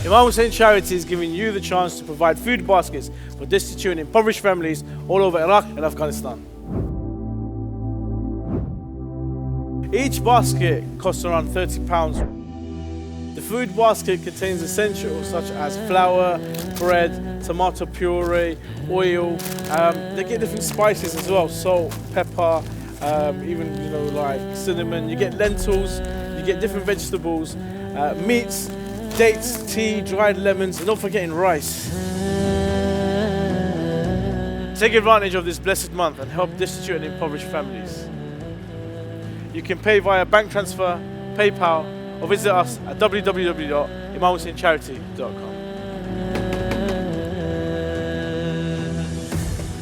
Imam Hussein Charity is giving you the chance to provide food baskets for destitute and impoverished families all over Iraq and Afghanistan. Each basket costs around £30. The food basket contains essentials such as flour, bread, tomato puree, oil. They get different spices as well, salt, pepper, even like cinnamon. You get lentils, you get different vegetables, meats, dates, tea, dried lemons, and not forgetting rice. Take advantage of this blessed month and help destitute and impoverished families. You can pay via bank transfer, PayPal, or visit us at www.imamhusseincharity.com.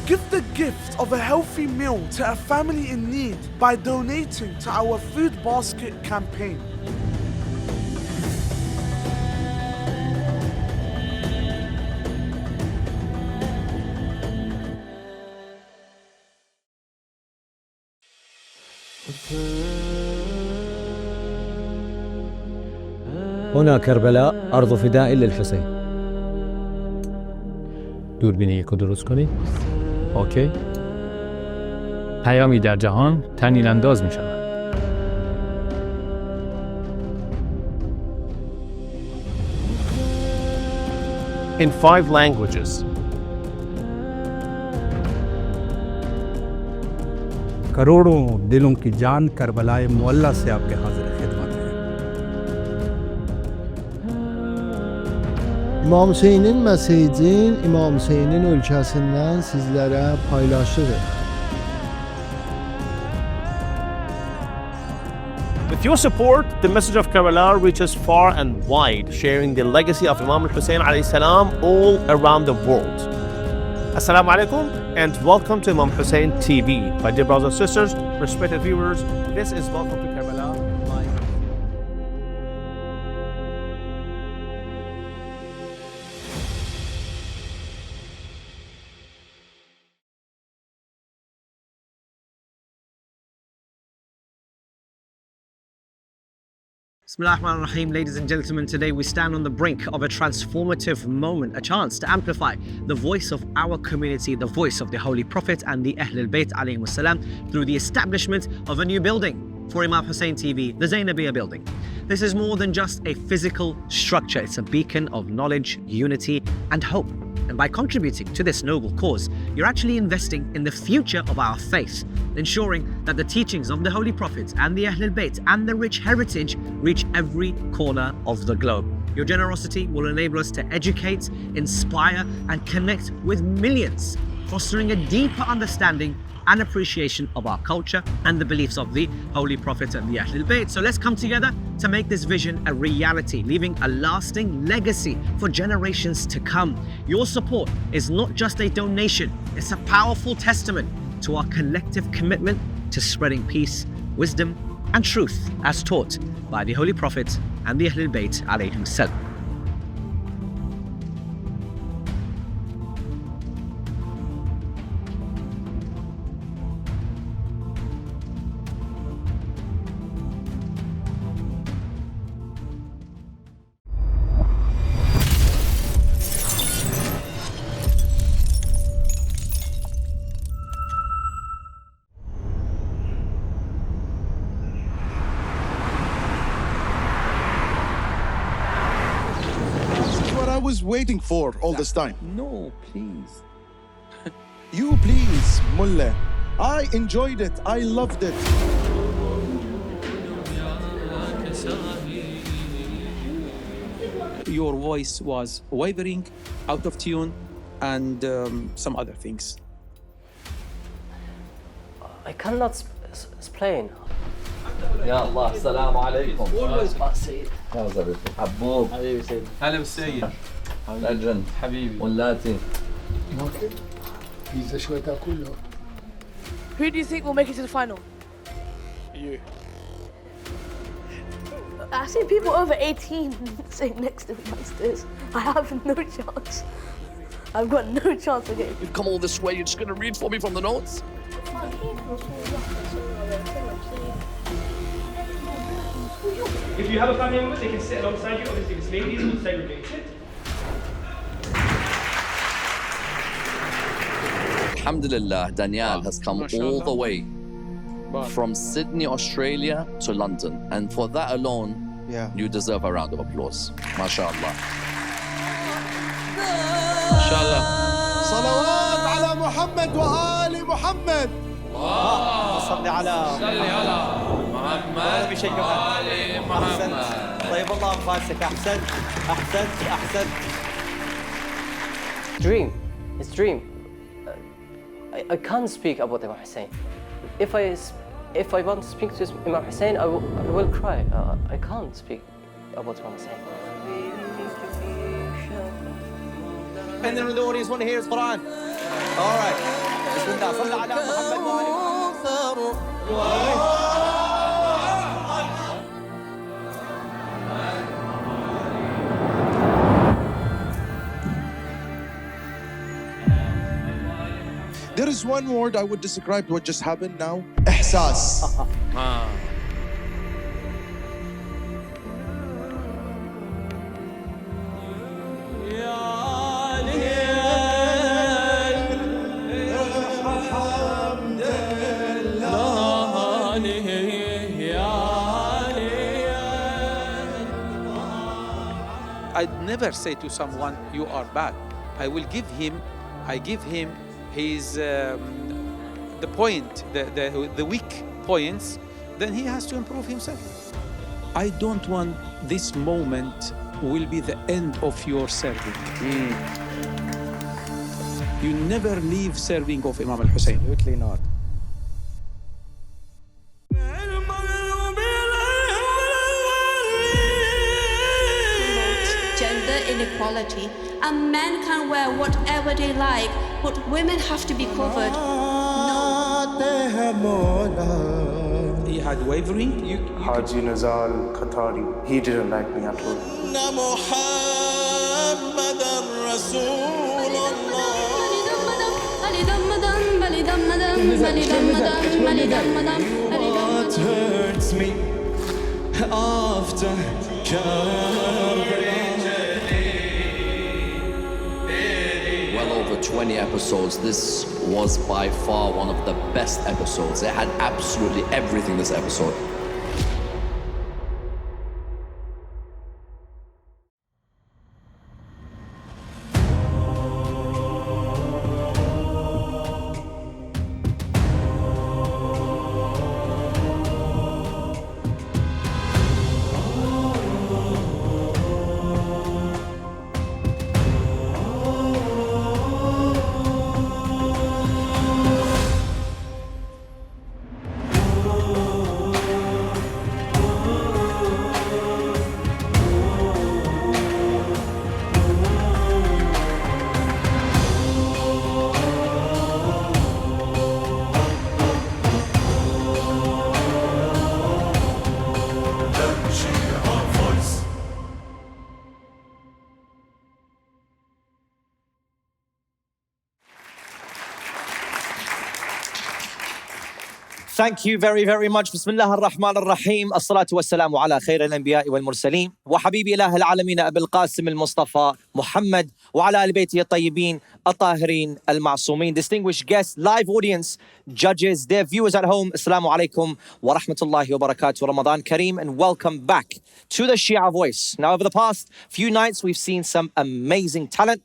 Give the gift of a healthy meal to a family in need by donating to our Food Basket campaign. هنا كربلاء أرض فداء للحسين. دوربین یکو درست کنید. اوکی. پیامی در جهان تنین انداز می شود. In 5 languages. करोड़ों दिलों की जान करबलाए मुअल्ला से आपके हाजिर खिदमत है. İmam Hüseyin'in mesajın İmam Hüseyin'in ülkesinden sizlere paylaşırıq. With your support, the message of Karbala reaches far and wide, sharing the legacy of Imam Hussein alayhi salam all around the world. Assalamu alaikum and welcome to Imam Hussein TV. My dear brothers and sisters, respected viewers, this is Welcome to Karbala. Bismillahirrahmanirrahim, ladies and gentlemen. Today we stand on the brink of a transformative moment, a chance to amplify the voice of our community, the voice of the Holy Prophet and the Ahlul Bayt alayhimus salam through the establishment of a new building for Imam Hussein TV, the Zainabiyya building. This is more than just a physical structure, it's a beacon of knowledge, unity and hope. And by contributing to this noble cause, you're actually investing in the future of our faith, ensuring that the teachings of the Holy Prophet and the Ahlul Bayt and the rich heritage reach every corner of the globe. Your generosity will enable us to educate, inspire and connect with millions, fostering a deeper understanding and appreciation of our culture and the beliefs of the Holy Prophet and the Ahlul Bayt. So let's come together to make this vision a reality, leaving a lasting legacy for generations to come. Your support is not just a donation, it's a powerful testament to our collective commitment to spreading peace, wisdom and truth as taught by the Holy Prophet and the Ahlul Bayt alayhim salam. Was waiting for all this time. No, please. You please, Mullah. I enjoyed it. I loved it. Your voice was wavering, out of tune, and some other things. I cannot explain. يا الله السلام عليكم. سيد. حبوب. حبيبي سيد. هلا بالسيد. لجن. حبيبي. ولاتي. بيتزا شوي تاكله. Who do you think will make it to the final? You. I see people over 18 sitting next to me downstairs. I have no chance. I've got no chance of getting. You've come all this way, you're just going to read for me from the notes? If you have a family member, they can sit alongside you. Obviously, if it's ladies, we'll segregate it. Alhamdulillah, Daniyal has come all the way from Sydney, Australia to London. And for that alone, you deserve a round of applause. MashaAllah. MashaAllah. صلوات على محمد وآل محمد. صل على محمد بشكل آل محمد. طيب الله أنفاسك. أحسنت. Dream. It's dream. I can't speak about Imam Hussein. If I want to speak to Imam Hussein, I will cry. I can't speak about Imam Hussein. And then the audience want to hear his Quran. All right. Bismillah. صل على محمد وآل محمد. There is one word I would describe what just happened now. إحساس. I'd never say to someone, you are bad. I give him his the point, the weak points, then he has to improve himself. I don't want this moment will be the end of your serving. You never leave serving of Imam al-Hussein. Absolutely not. Gender inequality, and men can wear whatever they like, but women have to be covered. No. He had wavering. Haji Nazar Qatari, he didn't like me at all. What hurts me after Well over 20 episodes. This was by far one of the best episodes. It had absolutely everything this episode. Thank you very, very much. بسم الله الرحمن الرحيم. الصلاة والسلام على خير الأنبياء والمرسلين وحبيب إله العالمين أبي القاسم المصطفى محمد وعلى آل بيته الطيبين الطاهرين المعصومين. Distinguished guests, live audience, judges, dear viewers at home, Assalamu alaikum wa rahmatullahi wa barakatuh. Ramadan Kareem, and welcome back to the Shia Voice. Now, over the past few nights, we've seen some amazing talent.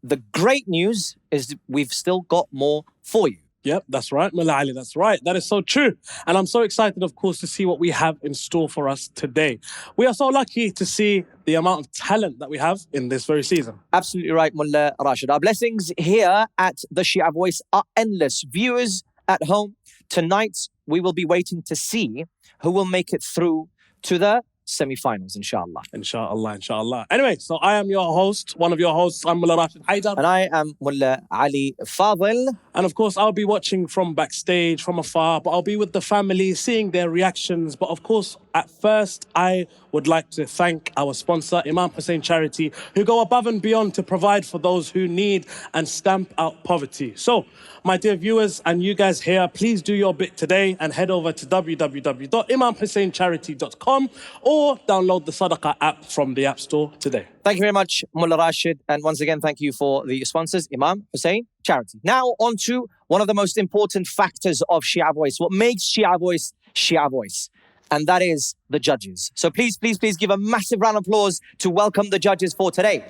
The great news is we've still got more for you. Yep, that's right, Mullah Ali, that's right. That is so true. And I'm so excited, of course, to see what we have in store for us today. We are so lucky to see the amount of talent that we have in this very season. Absolutely right, Mullah Rashid. Our blessings here at the Shia Voice are endless. Viewers at home, tonight we will be waiting to see who will make it through to the semi-finals, inshallah. Inshallah. Anyway, so I am your host, one of your hosts. I'm Mullah Rashid Haider. And I am Mullah Ali Fadil. And of course, I'll be watching from backstage, from afar, but I'll be with the family, seeing their reactions. But of course, at first, I would like to thank our sponsor, Imam Hussein Charity, who go above and beyond to provide for those who need and stamp out poverty. So, my dear viewers and you guys here, please do your bit today and head over to www.imamhusseincharity.com or or download the Sadaqah app from the App Store today. Thank you very much, Mullah Rashid. And once again, thank you for the sponsors, Imam, Hussein, charity. Now, on to one of the most important factors of Shia Voice, what makes Shia Voice Shia Voice. And that is the judges. So please, please, please give a massive round of applause to welcome the judges for today.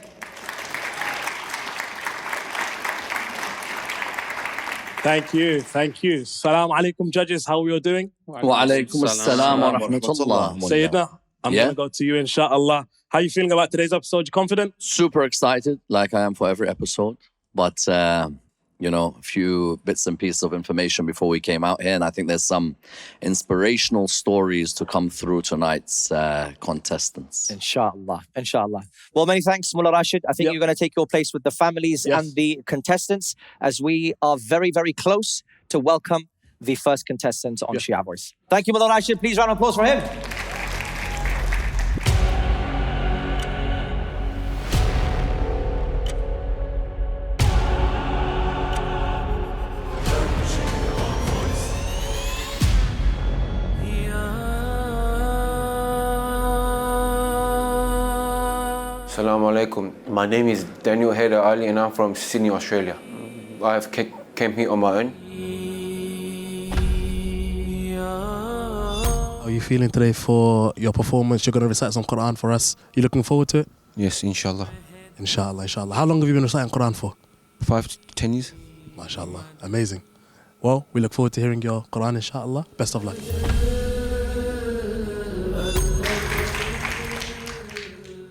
Thank you, thank you. Salaam alaikum, judges. How are you doing? Wa alaikum assalam wa rahmatullah. Sayyidina, I'm going to go to you, inshallah. How are you feeling about today's episode? You confident? Super excited, like I am for every episode. But, you know, a few bits and pieces of information before we came out here. And I think there's some inspirational stories to come through tonight's contestants. Inshallah, inshallah. Well, many thanks, Mullah Rashid. I think you're going to take your place with the families and the contestants as we are very, very close to welcome the first contestant on Shia Voice. Thank you, Mullah Rashid. Please round of applause for him. Assalamu alaikum. My name is Daniyal Haider Ali and I'm from Sydney, Australia. I've came here on my own. How are you feeling today for your performance? You're going to recite some Quran for us. You looking forward to it? Yes, inshallah. Inshallah, inshallah. How long have you been reciting Quran for? 5 to 10 years. MashaAllah. Amazing. Well, we look forward to hearing your Quran, inshallah. Best of luck.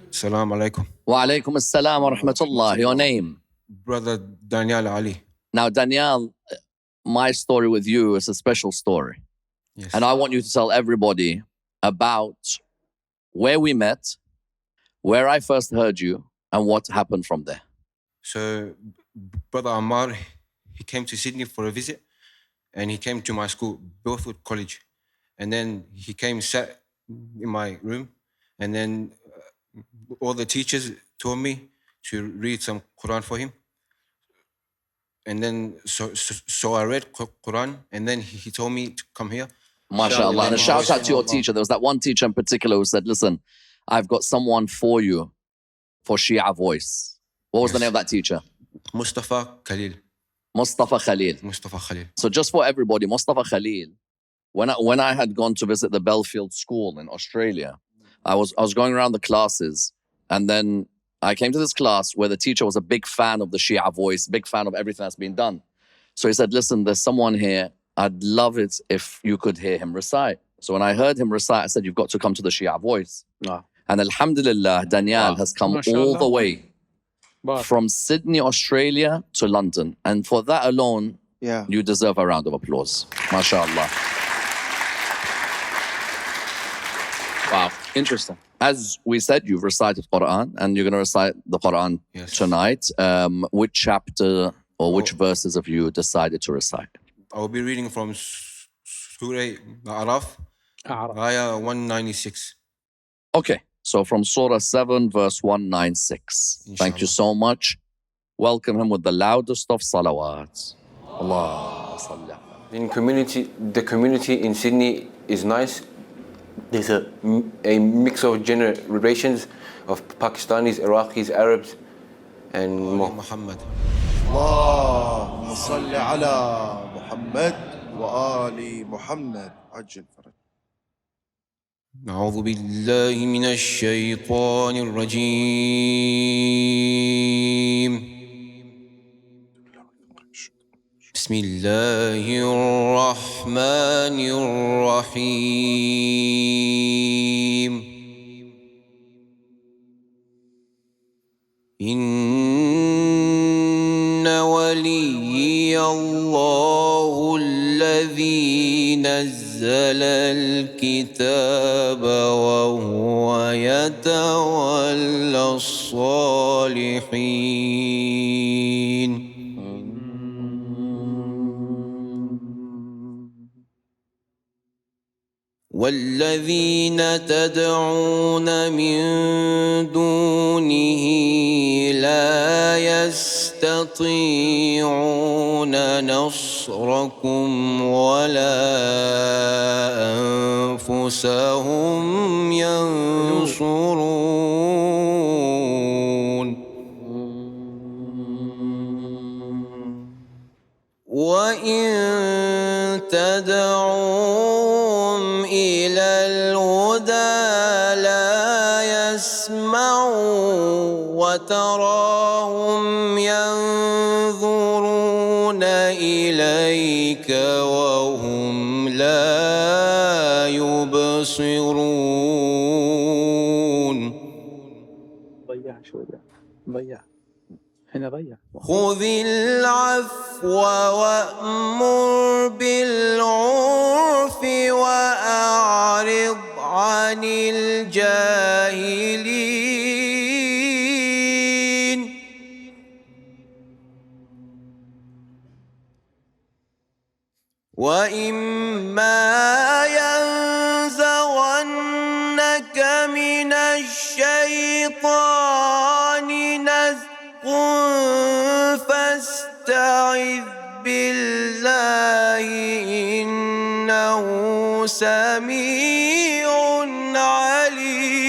Assalamu alaikum. Wa alaikum assalam wa rahmatullah. Your name? Brother Daniyal Ali. Now, Daniyal, my story with you is a special story. Yes. And I want you to tell everybody about where we met, where I first heard you, and what happened from there. So, Brother Ammar, he came to Sydney for a visit and he came to my school, Belford College. And then he came, sat in my room, and then all the teachers told me to read some Quran for him. And then, so I read Quran, and then he told me to come here. MashaAllah. And a shout out to your teacher. There was that one teacher in particular who said, listen, I've got someone for you for Shia Voice. What was the name of that teacher? Mustafa Khalil. Mustafa Khalil. Mustafa Khalil. So just for everybody, Mustafa Khalil, when I had gone to visit the Belfield School in Australia, I was going around the classes, and then I came to this class where the teacher was a big fan of the Shia Voice, big fan of everything that's been done. So he said, listen, there's someone here. I'd love it if you could hear him recite. So when I heard him recite, I said, you've got to come to the Shia Voice. And alhamdulillah, Daniyal has come all the way from Sydney, Australia to London. And for that alone, you deserve a round of applause. MashaAllah. Wow, interesting. As we said, you've recited Quran and you're going to recite the Quran tonight. Which chapter or which verses have you decided to recite? I will be reading from Surah Al-Araf, Ayah 196. Okay, so from Surah 7, verse 196. Thank you so much. Welcome him with the loudest of salawats. Allah. The community in Sydney is nice. There's a mix of generations of Pakistanis, Iraqis, Arabs, and Muhammad. اللهم صل على محمد وآل محمد عجل فرج. أعوذ بالله من الشيطان الرجيم. بسم الله الرحمن الرحيم. إن ولي الله الذي نزل الكتاب وهو يتولى الصالحين. والذين تدعون من دونه لا يستطيعون نصركم ولا أنفسهم ينصرون. يبصرون وإن تدعوهم إلى الهدى لا يسمعوا وتراهم ينظرون إليك وهم لا يبصرون ضيع شوية ضيع هنا ضيع خذ العفو وأمر بالعرف وأعرض عن الجاهلين وإما ينزغنك من الشيطان نزغ فاستعذ بالله إنه سميع عليم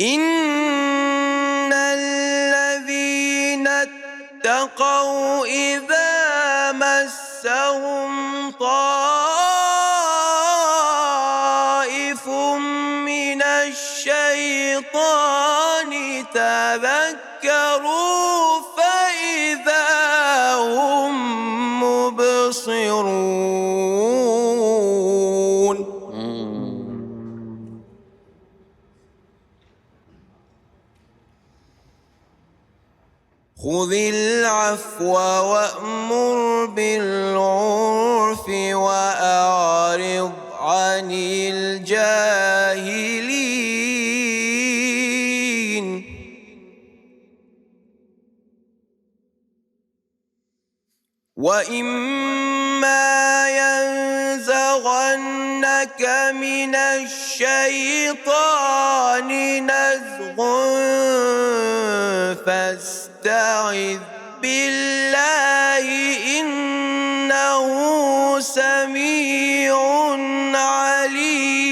إن الذين اتقوا إذا مسهم طائف من الشيطان تذكروا فإذا هم مبصرون خذ العفو وأمر بالعرف وأعرض عن الجاهلين وإما ينزغنك من الشيطان نزغ فاستعذ بالله إنه سميع عليم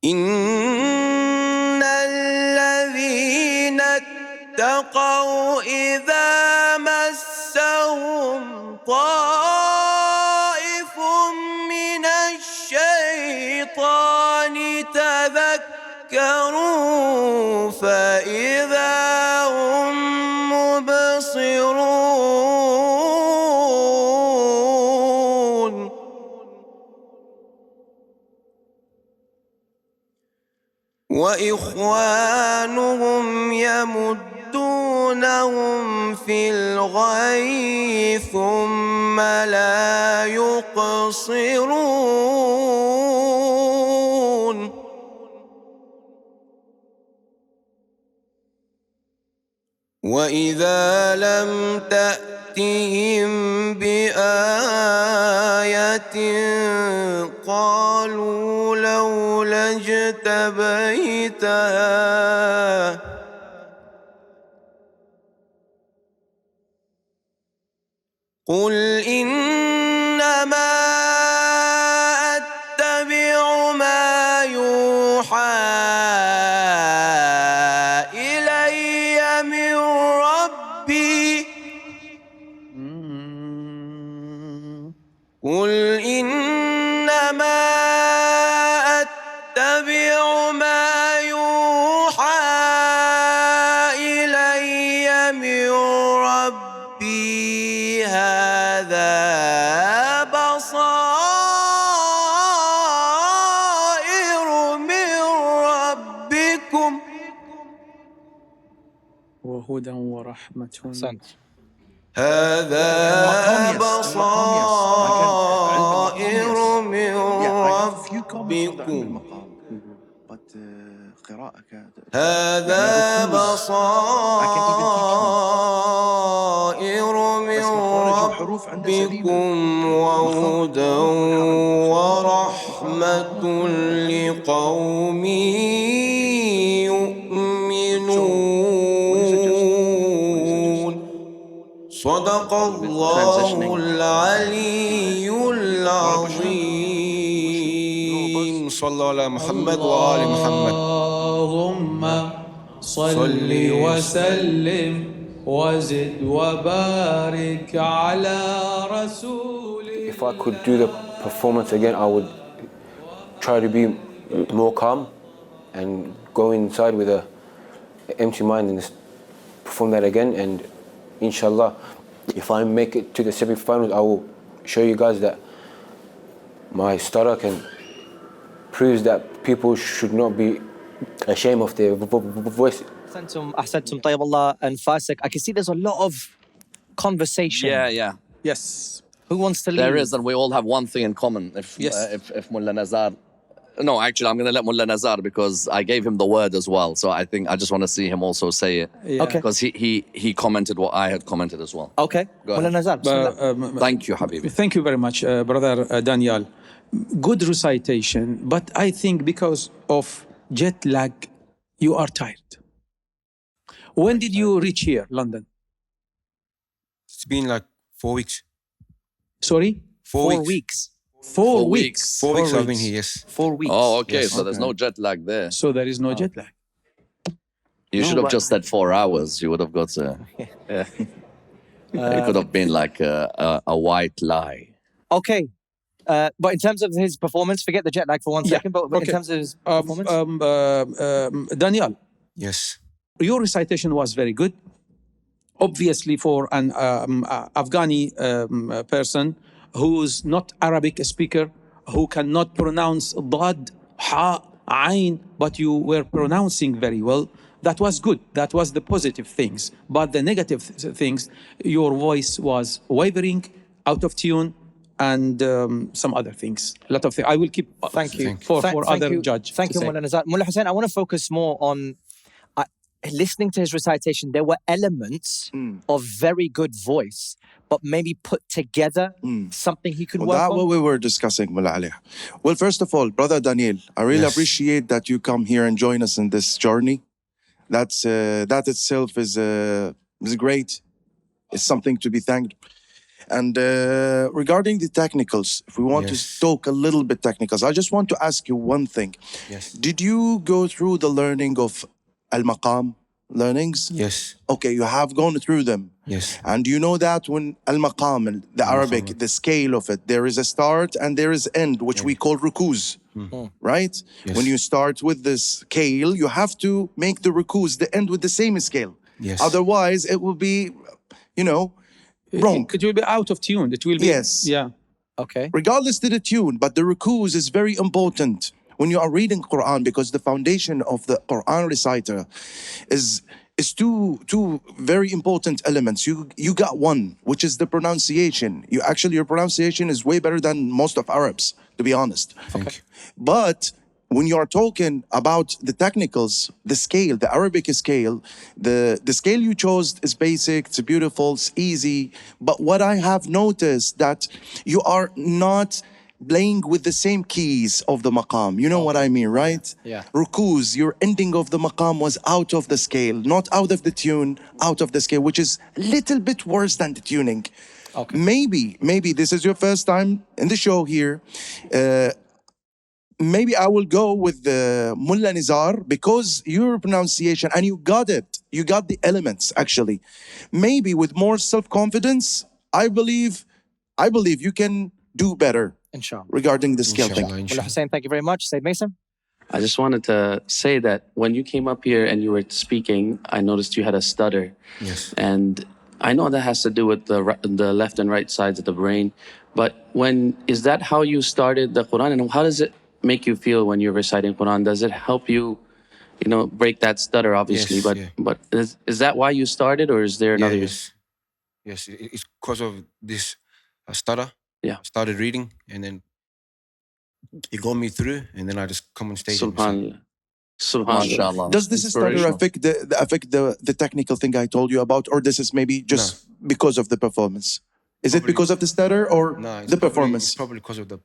إن الذين اتقوا إذا مسهم طائف من الشيطان تذكروا فإذا هم مبصرون وإخوانهم يمدونهم في الغي ثم لا يقصرون وإذا لم تأتهم بآية قالوا لولا اجتبيتها قل إنما أتبع ما يوحى إلي من ربي قل إنما أتبع ما يوحى إلي من ربي هذا بصائر من ربكم وهدى ورحمة هذا بصائر من ربكم هذا بصائر من ربكم وهدى ورحمة لقوم يؤمنون صدق الله العلي العظيم صلى على محمد وآل محمد. اللهم صل وسلم وزد وبارك على رسول. If I could do the performance again, I would try to be more calm and go inside with an empty mind and perform that again. And inshallah, if I make it to the semi-finals, I will show you guys that my stutter can proves that people should not be ashamed of their voice. أحسنتم طيب الله أنفاسك. I can see there's a lot of conversation. Yeah. Yes. Who wants to lead? There is, and we all have one thing in common. If Mullah Nazar... No, actually, I'm going to let Mullah Nazar because I gave him the word as well. So I think I just want to see him also say it. Yeah. Okay. Because he commented what I had commented as well. Okay. Mullah Nazar. Thank you, Habibi. Thank you very much, brother Daniyal. Good recitation, but I think because of jet lag, you are tired. When did you reach here, London? It's been like 4 weeks. Sorry? 4 weeks. 4 weeks. 4 weeks I've been here, yes. 4 weeks. Oh, okay. Yes. So there's no jet lag there. So there is no jet lag. You should have just said 4 hours. You would have got it could have been like a white lie. Okay. But in terms of his performance, forget the jet lag for 1 second, but in terms of his performance? Daniyal. Yes. Your recitation was very good. Obviously, for an Afghani person who's not Arabic speaker, who cannot pronounce Dad, Ha, Ain, but you were pronouncing very well. That was good. That was the positive things. But the negative things, your voice was wavering, out of tune, and some other things. A lot of things. I will keep. Thank you. For other judge. Thank you, Mullah Nazar. Mullah Hussein, I want to focus more on listening to his recitation. There were elements of very good voice, but maybe put together something he could work That's on. what we were discussing, Mullah Ali. Well, first of all, Brother Daniyal, I really appreciate that you come here and join us in this journey. That itself is great. It's something to be thanked. And regarding the technicals, if we want to talk a little bit technicals, I just want to ask you one thing. Yes. Did you go through the learning of Al-Maqam learnings? Yes. Okay, you have gone through them. Yes. And you know that when Al-Maqam, the Arabic, the scale of it, there is a start and there is end, which we call rukuz. Right? Yes. When you start with the scale, you have to make the rukuz, the end with the same scale. Yes. Otherwise, it will be, wrong. It will be out of tune. It will be. Yes. Yeah. Okay. Regardless to the tune, but the rukuz is very important when you are reading Quran, because the foundation of the Quran reciter is two very important elements. You got one, which is the pronunciation. Your pronunciation is way better than most of Arabs, to be honest. Thank you. But when you are talking about the technicals, the scale, the Arabic scale, the scale you chose is basic, it's beautiful, it's easy. But what I have noticed that you are not playing with the same keys of the maqam. You know what I mean, right? Yeah. Rukuz, your ending of the maqam was out of the scale, not out of the tune, out of the scale, which is a little bit worse than the tuning. Okay. Maybe this is your first time in the show here. Maybe I will go with the Mullah Nazar because your pronunciation, and you got it. You got the elements, actually. Maybe with more self-confidence, I believe you can do better. Inshallah. Regarding the scale thing. Mullah Hussein, thank you very much. Sayyid Mason? I just wanted to say that when you came up here and you were speaking, I noticed you had a stutter. Yes. And I know that has to do with the left and right sides of the brain. But is that how you started the Quran? And how does it make you feel when you're reciting Quran? Does it help you, break that stutter, obviously? Yes, but is that why you started, or is there another? Yes. It's because of this stutter. Yeah. I started reading, and then it got me through, and then I just come on stage. Subhanallah. Subhanallah. Does this stutter affect the technical thing I told you about, or this is maybe just because of the performance? Is it because of the stutter or No, the performance? It's probably because of the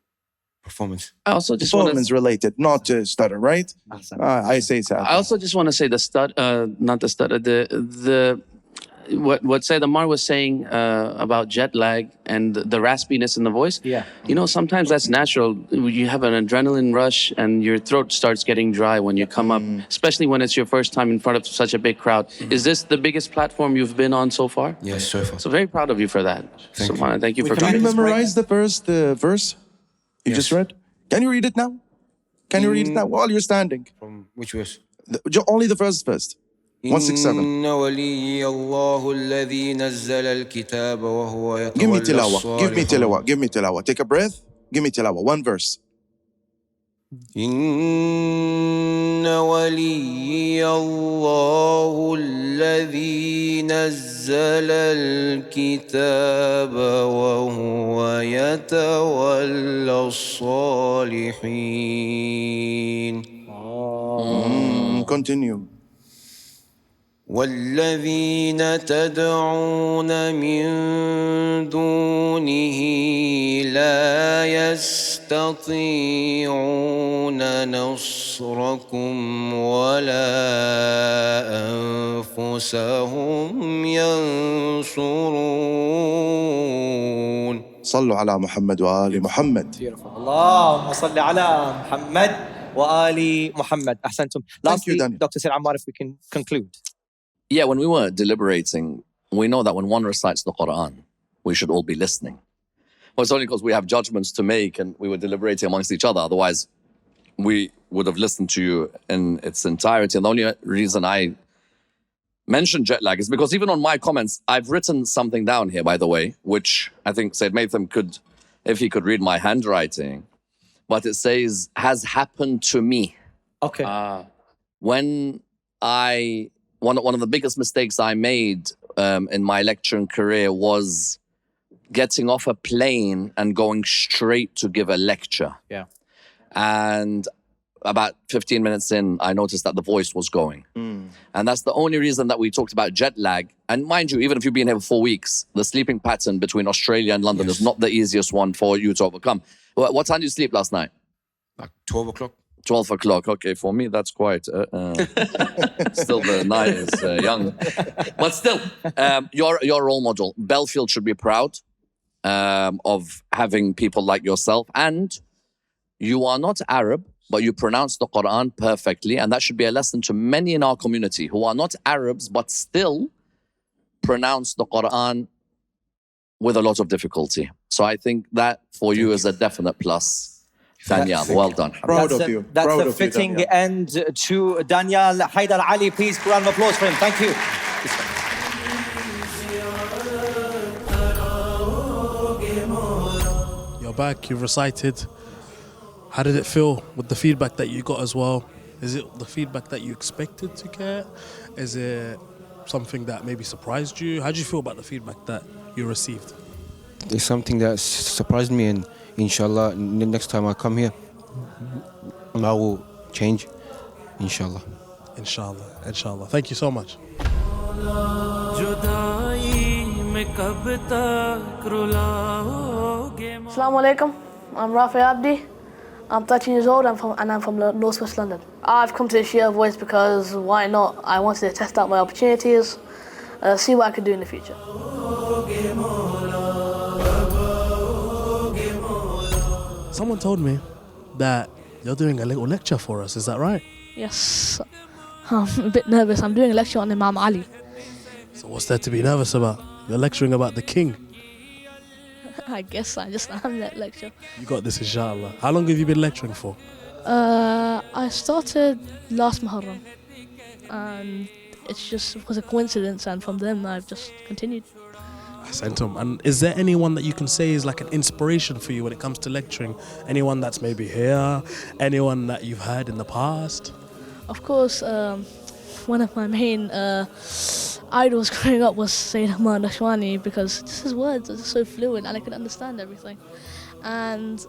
performance. I also just want Performance related, not stutter, right? I say so. I also just want to say not the stutter, what Syed Ammar was saying about jet lag and the raspiness in the voice. Yeah. You know, sometimes that's natural. You have an adrenaline rush and your throat starts getting dry when you come up, especially when it's your first time in front of such a big crowd. Is this the biggest platform you've been on so far? Yes, so far. So very proud of you for that. Thank you for Can you coming. memorize the first verse you just read? Can you read it now? Can you read it now while you're standing? From which verse? Only the first verse. 167. إن ولي الله الذي نزل الكتاب وهو Give me يتولى tilawa. Give me الصالحين. tilawa. Give me tilawa. Take a breath. Give me tilawa. One verse. إن ولي الله الذي نزل الكتاب وهو يتولى الصالحين. Continue. والذين تدعون من دونه لا يستطيعون نصركم ولا أنفسهم ينصرون. صلوا على محمد وآل محمد. اللهم صل على محمد وآل محمد. أحسنتم. Lastly, Dr. Syed Ammar, if we can conclude. Yeah, when we were deliberating, we know that when one recites the Quran, we should all be listening. Well, it's only because we have judgments to make and we were deliberating amongst each other. Otherwise, we would have listened to you in its entirety. And the only reason I mentioned jet lag is because even on my comments, I've written something down here, by the way, which I think Sayyid Maitham could, if he could read my handwriting, but it says, has happened to me. Okay. When one of the biggest mistakes I made in my lecturing career was getting off a plane and going straight to give a lecture. Yeah. And about 15 minutes in, I noticed that the voice was going. And that's the only reason that we talked about jet lag. And mind you, even if you've been here for 4 weeks, the sleeping pattern between Australia and London is not the easiest one for you to overcome. What time did you sleep last night? Like 12 o'clock. 12 o'clock. Okay, for me, that's quite... still, the night is young. But still, you're a role model. Belfield should be proud of having people like yourself. And you are not Arab, but you pronounce the Quran perfectly. And that should be a lesson to many in our community who are not Arabs, but still pronounce the Quran with a lot of difficulty. So I think that for you is a definite plus. Daniyal, well done. Proud of you. That's Proud a of you, fitting Daniyal. end to Daniyal. Haider Ali, please, round of applause for him. Thank you. You're back, you've recited. How did it feel with the feedback that you got as well? Is it the feedback that you expected to get? Is it something that maybe surprised you? How did you feel about the feedback that you received? It's something that surprised me, and inshallah, next time I come here, I will change, inshallah. Inshallah, inshallah. Thank you so much. Assalamu alaikum. I'm Rafay Abidi. I'm 13 years old and I'm from Northwest London. I've come to the Shia voice because why not? I wanted to test out my opportunities, see what I could do in the future. Someone told me that you're doing a little lecture for us. Is that right? Yes. I'm a bit nervous. I'm doing a lecture on Imam Ali. So what's there to be nervous about? You're lecturing about the king. I guess I just am that lecture. You got this, inshallah. How long have you been lecturing for? I started last Muharram. And it was a coincidence, and from then I've just continued. Ahsantum. And is there anyone that you can say is like an inspiration for you when it comes to lecturing? Anyone that's maybe here? Anyone that you've heard in the past? Of course, one of my main idols growing up was Syed Ammar Nakshawani, because just his words are so fluent and I could understand everything. And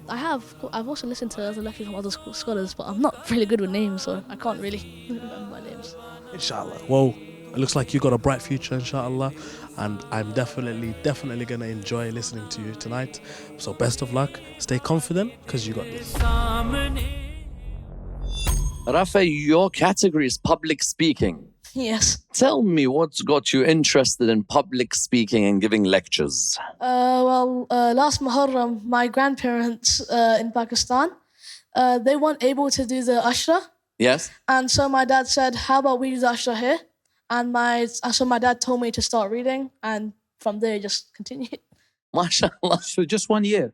I've also listened to other lectures from other scholars, but I'm not really good with names, so I can't really remember my names. Inshallah. Well, It looks like you got a bright future, inshallah. And I'm definitely going to enjoy listening to you tonight. So best of luck. Stay confident, because you got this. Rafay, your category is public speaking. Yes. Tell me what's got you interested in public speaking and giving lectures. Last Muharram, my grandparents in Pakistan, they weren't able to do the Ashra. Yes. And so my dad said, how about we do the Ashra here? And so my dad told me to start reading, and from there just continued. MashaAllah. So just 1 year?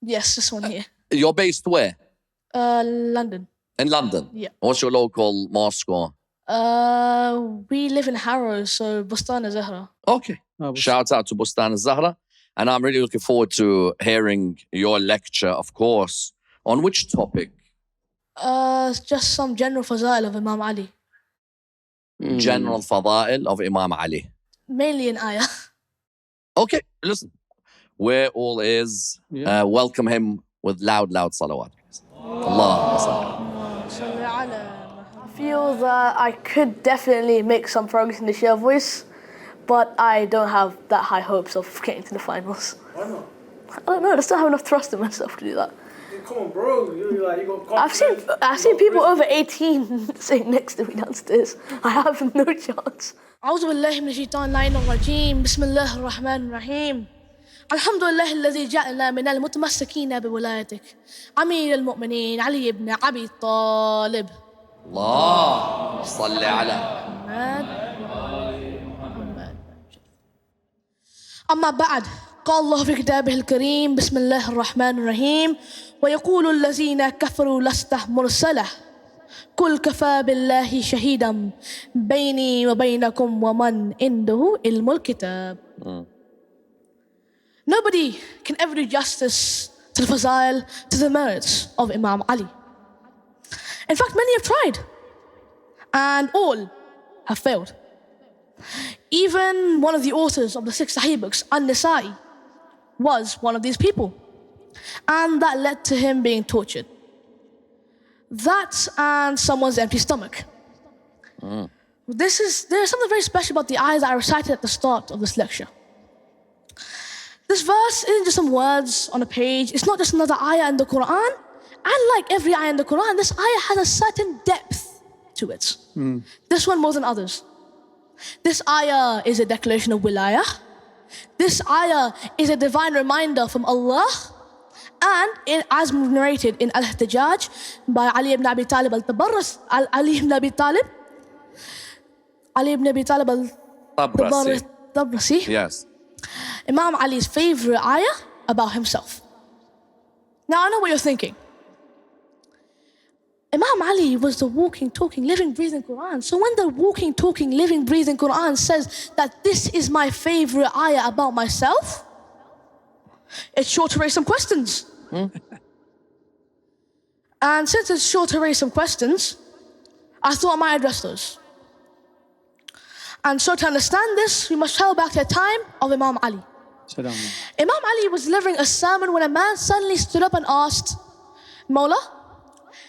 Yes, just 1 year. You're based where? London. In London? Yeah. What's your local mosque? Or? We live in Harrow, so Bustan Zahra. Okay. Shout out to Bustan Zahra. And I'm really looking forward to hearing your lecture, of course. On which topic? Just some general fazail of Imam Ali. General Fadail of Imam Ali. Mainly in ayah. Okay, listen. We're all ears. Welcome him with loud salawat. Allah. I feel that I could definitely make some progress in the Shia voice, but I don't have that high hopes of getting to the finals. Why not? I don't know, I just don't have enough trust in myself to do that. Come on, bro. You got confidence. I've seen people over 18 sitting next to me downstairs. I have no chance. أعوذ بالله من الشيطان اللعين الرجيم بسم الله الرحمن الرحيم الحمد لله الذي جعلنا من المتمسكين بولايتك أمير المؤمنين علي بن أبي طالب الله صل على أما بعد قال الله في كتابه الكريم بسم الله الرحمن الرحيم ويقول الذين كفروا لست مرسلة قل كفى بالله شهيدا بيني وبينكم ومن عنده علم الكتاب. Nobody can ever do justice to the fazail, to the merits of Imam Ali. In fact, many have tried, and all have failed. Even one of the authors of the 6 Sahih books, An-Nisa'i, was one of these people, and that led to him being tortured. That and someone's empty stomach. There's something very special about the ayahs that I recited at the start of this lecture. This verse isn't just some words on a page. It's not just another ayah in the Quran. Unlike every ayah in the Quran, this ayah has a certain depth to it. This one more than others. This ayah is a declaration of wilayah. This ayah is a divine reminder from Allah. And as narrated in Al-Ihtijaj by Ali ibn Abi Talib Ali ibn Abi Talib al-Tabrasi. Yes. Imam Ali's favorite ayah about himself. Now I know what you're thinking. Imam Ali was the walking, talking, living, breathing Quran. So when the walking, talking, living, breathing Quran says that this is my favorite ayah about myself, it's sure to raise some questions. And since it's sure to raise some questions, I thought I might address those. And so to understand this, we must travel back to the time of Imam Ali. Imam Ali was delivering a sermon when a man suddenly stood up and asked, Mawla,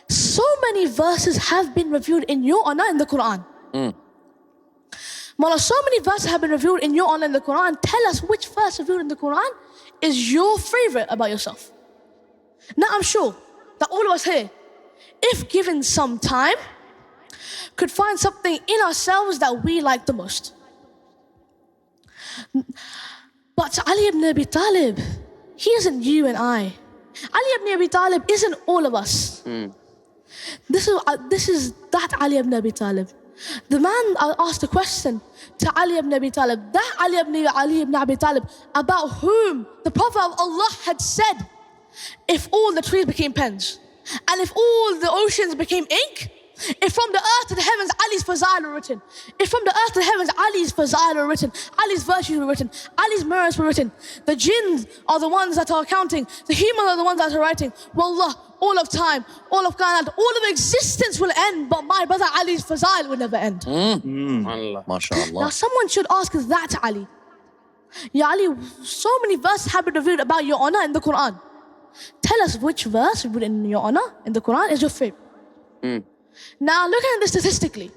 so many verses have been revealed in your honor in the Quran. Mawla, so many verses have been revealed in your honor in the Quran. Tell us which verse revealed in the Quran is your favorite about yourself. Now I'm sure that all of us here, if given some time, could find something in ourselves that we like the most. But Ali ibn Abi Talib, he isn't you and I. Ali ibn Abi Talib isn't all of us. This is that Ali ibn Abi Talib. The man asked a question to Ali ibn Abi Talib, that Ali ibn Abi Talib, about whom the Prophet of Allah had said, if all the trees became pens, and if all the oceans became ink, if from the earth to the heavens Ali's fazail were written, if from the earth to the heavens Ali's fazail were written, Ali's virtues were written, Ali's merits were written, the jinns are the ones that are counting, the humans are the ones that are writing, wallah, all of time, all of kainat, all of existence will end, but my brother Ali's fazail will never end. MashaAllah. Now someone should ask that Ali, Ya Ali, so many verses have been revealed about your honor in the Quran. Tell us which verse in your honor in the Quran is your favorite. Now looking at this statistically,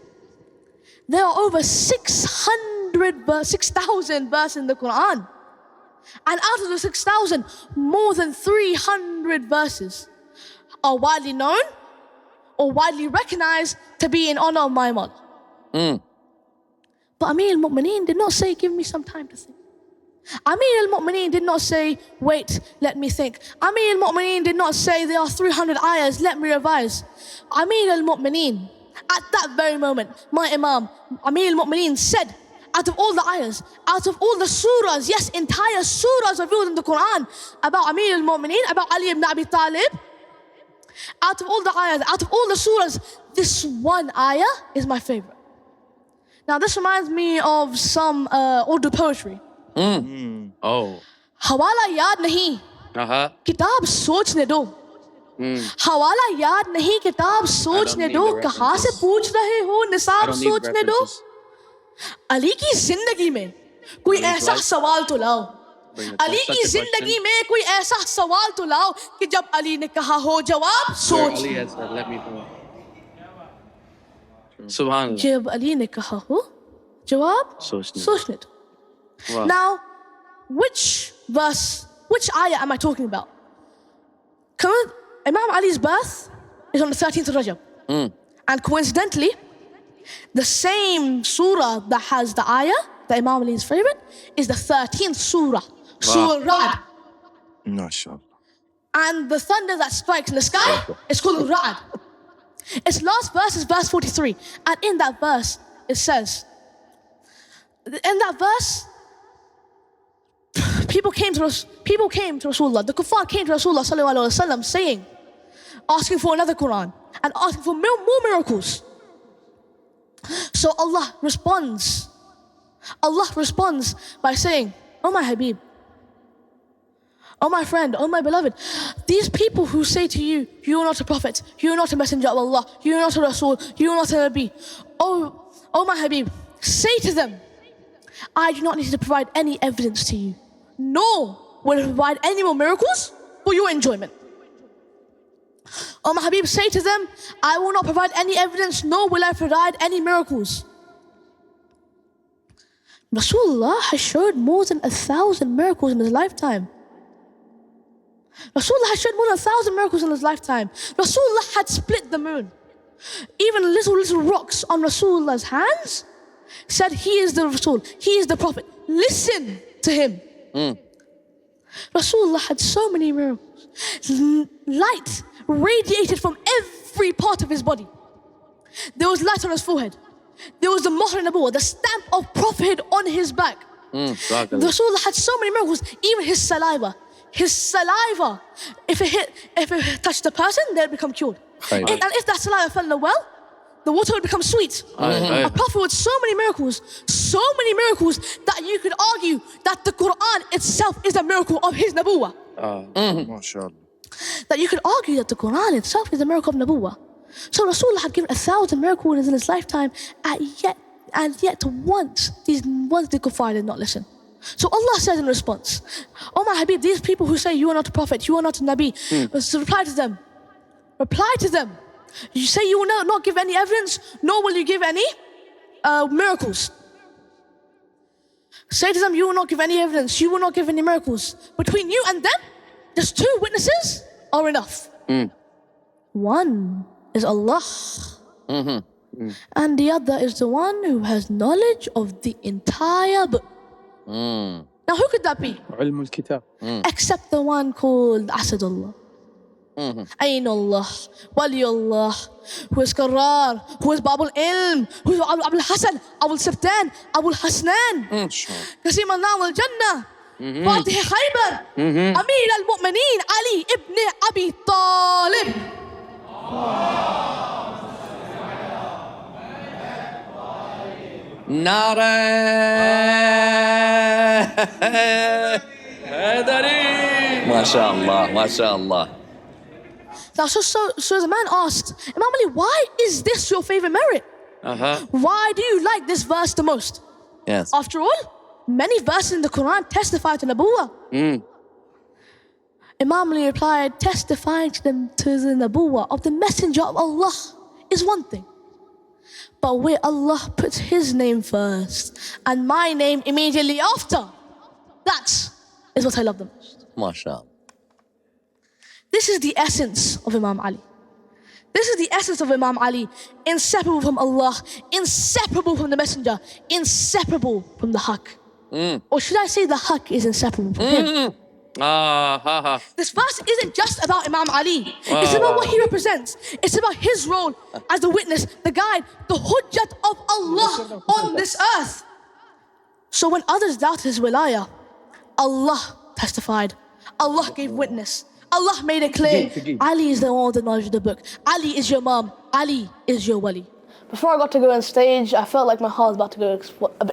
There are over 6,000 verses in the Quran. And out of the 6,000, more than 300 verses are widely known or widely recognized to be in honor of my mother. But Amir al-Mu'mineen did not say, give me some time to think. Amir al-Mu'mineen did not say, wait, let me think. Amir al-Mu'mineen did not say, there are 300 ayahs, let me revise. Amir al-Mu'mineen, at that very moment, my Imam, Amir al-Mu'mineen said, out of all the ayahs, out of all the surahs, yes, entire surahs revealed in the Quran about Amir al-Mu'mineen, about Ali ibn Abi Talib, out of all the ayahs, out of all the surahs, this one ayah is my favorite. Now this reminds me of some Urdu poetry. Oh. Hawala yaad nahi, kitab sochne do. Hawala yaad nahi, kitab sochne do. Kahan se pooch rahe ho, nisab sochne do. Ali ki zindagi mein koi aisa sawal to lao. Ali ki zindagi mein koi aisa sawal to lao ki jab Ali ne kaha ho jawab soch. Let me know. Subhanallah. Jab Ali ne kaha ho jawab sochne do. Wow. Now, which verse, which ayah am I talking about? Imam Ali's birth is on the 13th of Rajab. And coincidentally, the same surah that has the ayah, the Imam Ali's favorite, is the 13th surah, Surah Ra'd. MashaAllah. And the thunder that strikes in the sky is called Ra'd. Its last verse is verse 43. And in that verse, it says, people came to Rasulullah, the kuffar came to Rasulullah sallallahu alaihi wasallam saying, asking for another Quran and asking for more miracles. So Allah responds by saying, oh my Habib, oh my friend, oh my beloved, these people who say to you, you are not a prophet, you are not a messenger of Allah, you are not a Rasul, you are not a Nabi. Oh my Habib, say to them, I do not need to provide any evidence to you, nor will I provide any more miracles for your enjoyment. Oh my Habib, say to them, I will not provide any evidence, nor will I provide any miracles. Rasulullah has showed more than 1,000 miracles in his lifetime. Rasulullah has showed more than 1,000 miracles in his lifetime. Rasulullah had split the moon. Even little rocks on Rasulullah's hands said he is the Rasul, he is the Prophet. Listen to him. Rasulullah had so many miracles. Light radiated from every part of his body. There was light on his forehead. There was the Muhr Nabuwah, the stamp of prophethood on his back. Rasulullah had so many miracles, even his saliva. His saliva, if it touched a person, they'd become cured. And if that saliva fell in the well, the water would become sweet. A prophet with so many miracles that you could argue that the Quran itself is a miracle of his Nabuwah. MashaAllah. That you could argue that the Quran itself is a miracle of Nabuwah. So Rasulullah had given 1,000 miracles in his lifetime, and yet once the kuffar did not listen. So Allah says in response, oh my Habib, these people who say you are not a prophet, you are not a Nabi, so reply to them. You say you will not give any evidence, nor will you give any miracles. Say to them, you will not give any evidence, you will not give any miracles. Between you and them, just 2 witnesses are enough. One is Allah, and the other is the one who has knowledge of the entire book. Now who could that be? Except the one called Asadullah. Ayn Allah, Wali Allah, who is Qarrar, who is Babul Ilm, who is Abul Hasan, Abul Siftan, Abul Hasnan, Qasim al-Nam al-Jannah, Fatih Haider, Amir al-Mu'mineen, Ali ibn Abi Talib. Nara Haidari. MashaAllah, MashaAllah. Now, so the man asked, Imam Ali, why is this your favorite merit? Why do you like this verse the most? Yes. After all, many verses in the Quran testify to Nabuwah. Imam Ali replied, testifying to the Nabuwah of the Messenger of Allah is one thing. but where Allah puts His name first and my name immediately after. That is what I love the most. MashaAllah. This is the essence of Imam Ali. This is the essence of Imam Ali. Inseparable from Allah, inseparable from the Messenger, inseparable from the Haqq. Or should I say the Haqq is inseparable from him? This verse isn't just about Imam Ali. It's about what he represents. It's about his role as the witness, the guide, the hujjat of Allah on this earth. So when others doubted his wilayah, Allah testified. Allah gave witness. Allah made it clear. Ali is the one with the knowledge of the book. Ali is your mom. Ali is your wali. Before I got to go on stage, I felt like my heart was about to go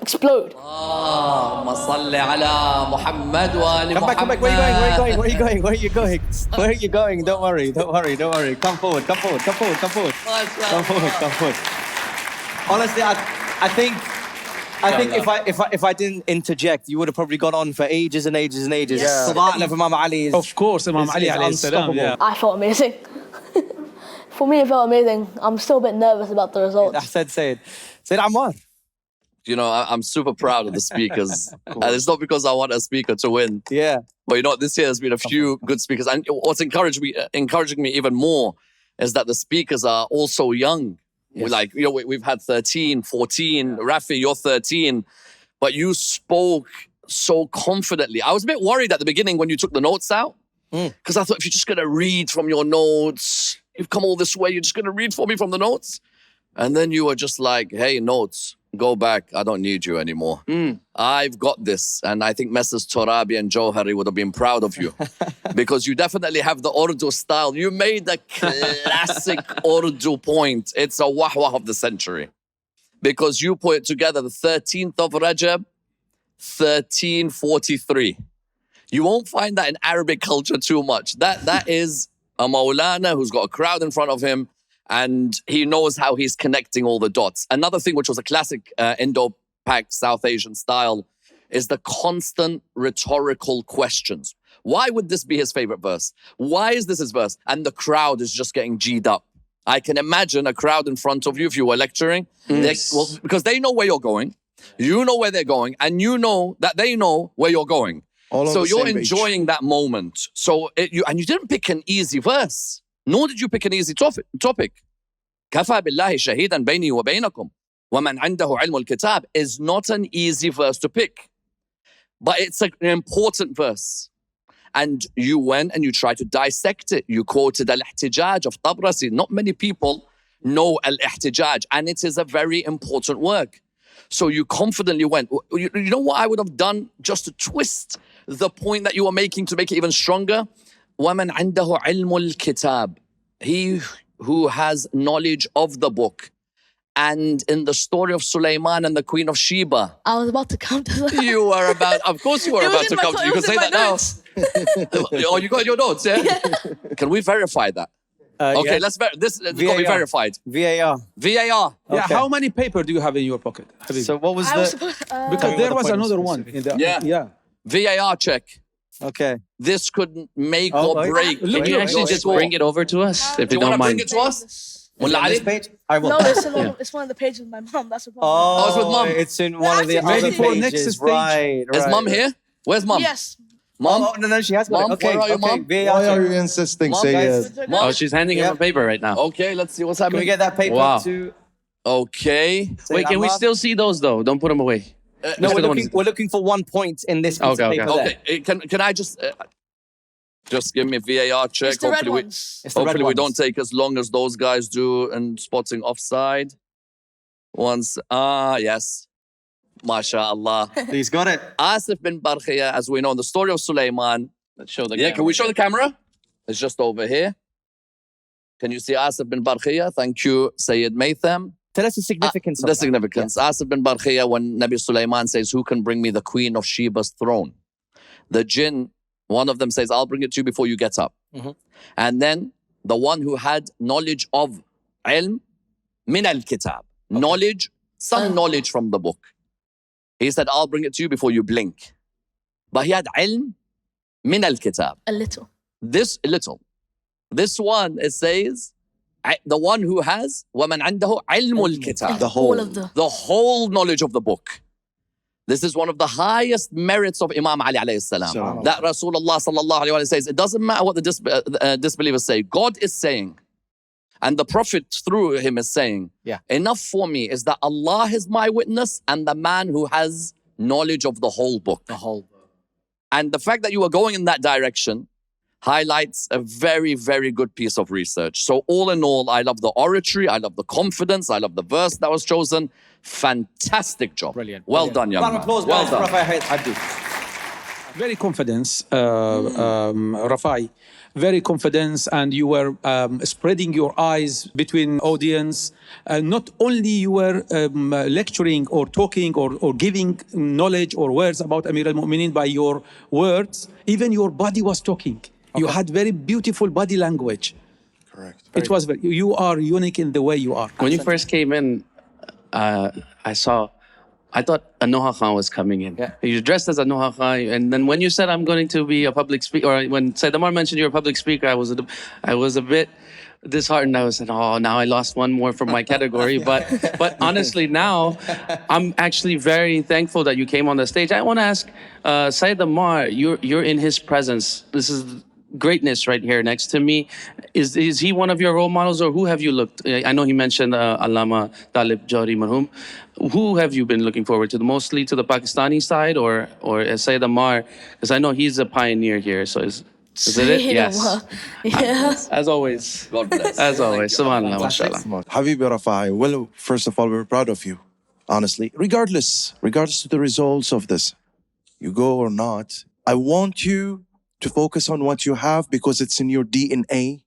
explode. Come back. Where are you going? Don't worry. Come forward. Honestly, I think if I didn't interject, you would have probably gone on for ages and ages and ages. Yeah. Salat of Imam Ali is, of course, Imam Ali alayhi salam. Yeah. I felt amazing. For me, it felt amazing. I'm still a bit nervous about the results. I said Syed Ammar. You know, I'm super proud of the speakers. And it's not because I want a speaker to win. Yeah. But you know, this year has been a few good speakers. And what's encouraging me even more is that the speakers are also young. Yes. Like, you know, we've had 13, 14. Rafay, you're 13. But you spoke so confidently. I was a bit worried at the beginning when you took the notes out. Because I thought, if you're just going to read from your notes, you've come all this way, you're just going to read for me from the notes? And then you were just like, hey, notes, go back. I don't need you anymore. I've got this. And I think Messrs. Torabi and Johari would have been proud of you. Because you definitely have the Urdu style. You made the classic Urdu point. It's a wahwah of the century. Because you put it together, the 13th of Rajab, 1343. You won't find that in Arabic culture too much. That is a Maulana who's got a crowd in front of him, and he knows how he's connecting all the dots. Another thing which was a classic Indo-Pak South Asian style is the constant rhetorical questions. Why would this be his favorite verse? Why is this his verse? And the crowd is just getting G'd up. I can imagine a crowd in front of you if you were lecturing, because they know where you're going, you know where they're going, and you know that they know where you're going. So you're enjoying that moment. So you didn't pick an easy verse, nor did you pick an easy topic. كَفَى بِاللَّهِ شَهِيدًا بَيْنِي وَبَيْنَكُمْ وَمَنْ عِنْدَهُ عِلْمُ الْكِتَابِ is not an easy verse to pick. But it's an important verse. And you went and you tried to dissect it. You quoted Al-Ihtijaj of Tabrasi. Not many people know Al-Ihtijaj, and it is a very important work. So you confidently went. You know what I would have done just to twist the point that you were making to make it even stronger? وَمَنْ عِنْدَهُ عِلْمُ الْكِتَابِ. He who has knowledge of the book. And in the story of Sulaiman and the Queen of Sheba. I was about to come to that. You were about, of course you were about to come to. You can say that now. Oh, you got your notes, yeah? Can we verify that? Okay, yeah. let's this got to be verified. VAR. VAR. Yeah, Okay. how many paper do you have in your pocket, Habibi? So what was because there was another one. In the, yeah. VAR check. Okay. This could make or break. Can you actually just bring it over to us, if you don't mind? Bring it to us? On this page? I will. No, it's one of the pages with my mom. That's the problem. Oh, it's with mom. It's in one of the Maybe other for pages. next stage. Right. Is mom here? Where's mom? Yes. Mom? Oh, no, she has got Mom, it. Okay, where are you, okay. Mom? VAR Why are check. you insisting, Mom, Syed? Mom? Oh, she's handing him a paper right now. Okay, let's see what's happening. Can we get that paper Wow. to... Okay. Wait, can we Ammar? still see those though? Don't put them away. No, we're looking for 1 point in this piece of paper there. Okay. Can I just give me VAR check? It's the red Hopefully, ones. hopefully we don't take as long as those guys do in spotting offside. Once, yes. MashaAllah. He's got it. Asif bin Barkhiya, as we know in the story of Sulaiman. Let's show the Yeah, can we show the camera? It's just over here. Can you see Asif bin Barkhiya? Thank you, Sayyid Maytham. Tell us the significance of The that. significance. Asif bin Barkhiya, when Nabi Sulaiman says, who can bring me the queen of Sheba's throne? The jinn, one of them says, I'll bring it to you before you get up. And then the one who had knowledge of ilm, min al-kitab. Knowledge, some knowledge from the book. He said, I'll bring it to you before you blink. But he had ilm, min al-kitab. A little. This little. This one, it says, The one who has وَمَنْ عَنْدَهُ عِلْمُ الْكِتَابِ. The whole knowledge of the book. This is one of the highest merits of Imam Ali alayhi salam. That Rasulullah sallallahu alayhi wa sallam says, it doesn't matter what the disbelievers say. God is saying, and the Prophet through him is saying, enough for me is that Allah is my witness and the man who has knowledge of the whole book. And the fact that you are going in that direction highlights a very, very good piece of research. So all in all, I love the oratory, I love the confidence, I love the verse that was chosen. Fantastic job. Brilliant. Well done, young man. Round of applause, Well guys, done. for Rafay Abdi. Very confidence, Rafay. Very confidence, and you were spreading your eyes between audience. Not only you were lecturing or talking or giving knowledge or words about Amir al-Mu'minin by your words, even your body was talking. You had very beautiful body language. Correct. It was very, you are unique in the way you are. When you first came in, I thought Anoha Khan was coming in. You dressed as Anoha Khan, and then when you said I'm going to be a public speaker, or when Syed Ammar mentioned you're a public speaker, I was a bit disheartened. I was like, oh, now I lost one more from my category. But honestly, now I'm actually very thankful that you came on the stage. I want to ask Syed Ammar, you're in his presence. This is greatness right here next to me. Is he one of your role models, or who have you looked? I know he mentioned Allama Talib Jawhari Marhum. Who have you been looking forward to? Mostly to the Pakistani side, or Syed Ammar? Because I know he's a pioneer here. So is it it? Yes. Yes. As always. God bless. As always. Subhanallah, mashallah. Habibi Rafai, well, first of all, we're proud of you, honestly. Regardless to the results of this, you go or not, I want you to focus on what you have because it's in your DNA.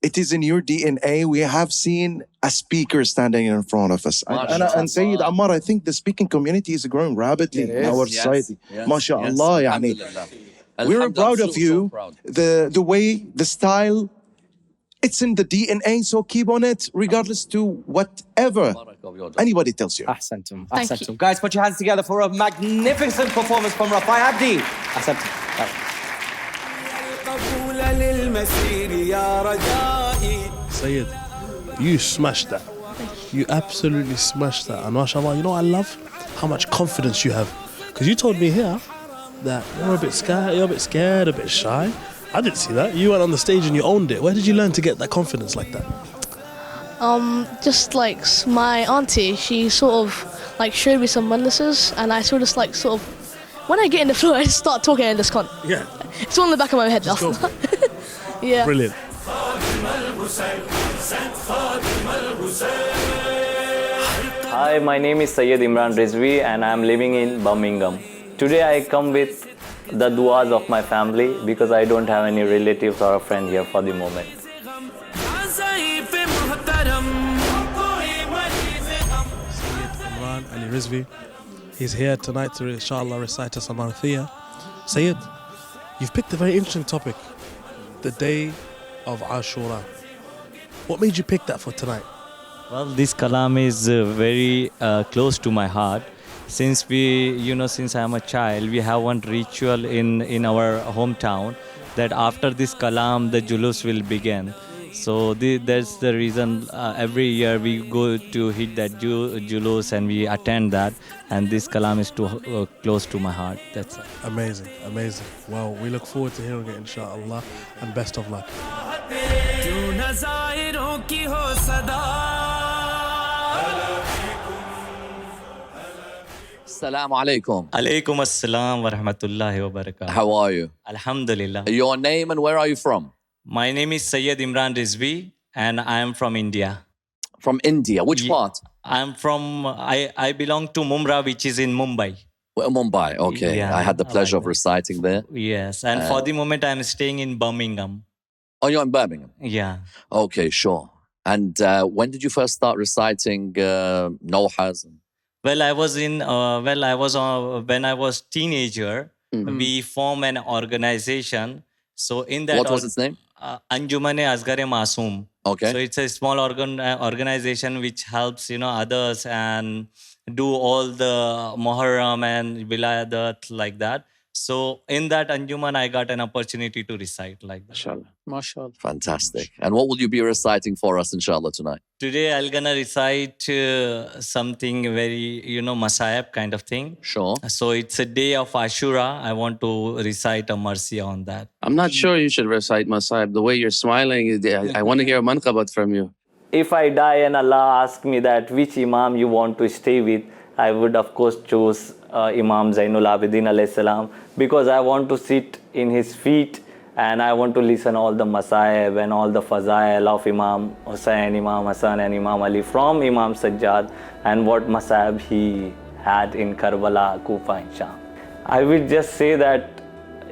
It is in your DNA. We have seen a speaker standing in front of us. And Sayyid Ammar, I think the speaking community is growing rapidly in our society. MashaAllah, yani. We're proud of you. The way, the style, it's in the DNA, so keep on it, regardless to whatever anybody tells you. Ahsantum. Ahsantum. Guys, put your hands together for a magnificent performance from Rafay Abdi. Ahsantum. Syed, you smashed that. You absolutely smashed that. And mashallah, you know what I love? How much confidence you have. Because you told me here that you're a bit scared, a bit shy. I didn't see that. You went on the stage and you owned it. Where did you learn to get that confidence like that? Just like my auntie, she sort of like showed me some madrasas, and I sort of like sort of, when I get in the floor, I just start talking and just can't. Yeah. It's all in the back of my head. Yeah. Brilliant. Hi, my name is Syed Imran Rizvi and I am living in Birmingham. Today I come with the duas of my family because I don't have any relatives or a friend here for the moment. Imran Ali Rizvi, he's here tonight to inshallah recite us Amarthiyah. Syed, you've picked a very interesting topic, the day of Ashura. What made you pick that for tonight? Well, this kalam is very close to my heart. Since since I am a child, we have one ritual in our hometown that after this kalam, the julus will begin. So that's the reason every year we go to hit that julus and we attend that. And this kalam is too close to my heart. That's it. Amazing, amazing. Well, we look forward to hearing it, inshallah, and best of luck. Assalamu alaikum. Alaikum assalam wa rahmatullahi wa barakatuh. How are you? Alhamdulillah. Your name and where are you from? My name is Syed Imran Rizvi and I am from India. From India? Which part? I belong to Mumra, which is in Mumbai. Well, Mumbai, okay. Yeah, I had the pleasure of reciting there. Yes, and for the moment I am staying in Birmingham. Oh, you're in Birmingham? Yeah. Okay, sure. And when did you first start reciting Nohas? Well, when I was teenager, we formed an organization. So in that, what was its name? Anjumane Asgare Masoom. Okay. So it's a small organization which helps others and do all the Muharram and Wilayadat like that. So in that Anjuman, I got an opportunity to recite like that. Mashallah. MashaAllah. Fantastic. And what will you be reciting for us, inshallah, tonight? Today I'm gonna recite something very, Masayab kind of thing. Sure. So it's a day of Ashura. I want to recite a mercy on that. I'm not sure you should recite Masayib. The way you're smiling, I want to hear a Manqabat from you. If I die and Allah asks me that which Imam you want to stay with, I would of course choose Imam Zainul Abidin alayhi salam, because I want to sit in his feet and I want to listen all the Masaib and all the Fazail of Imam Hussein, Imam Hassan and Imam Ali from Imam Sajad, and what Masaib he had in Karbala, Kufa and Sham. I will just say that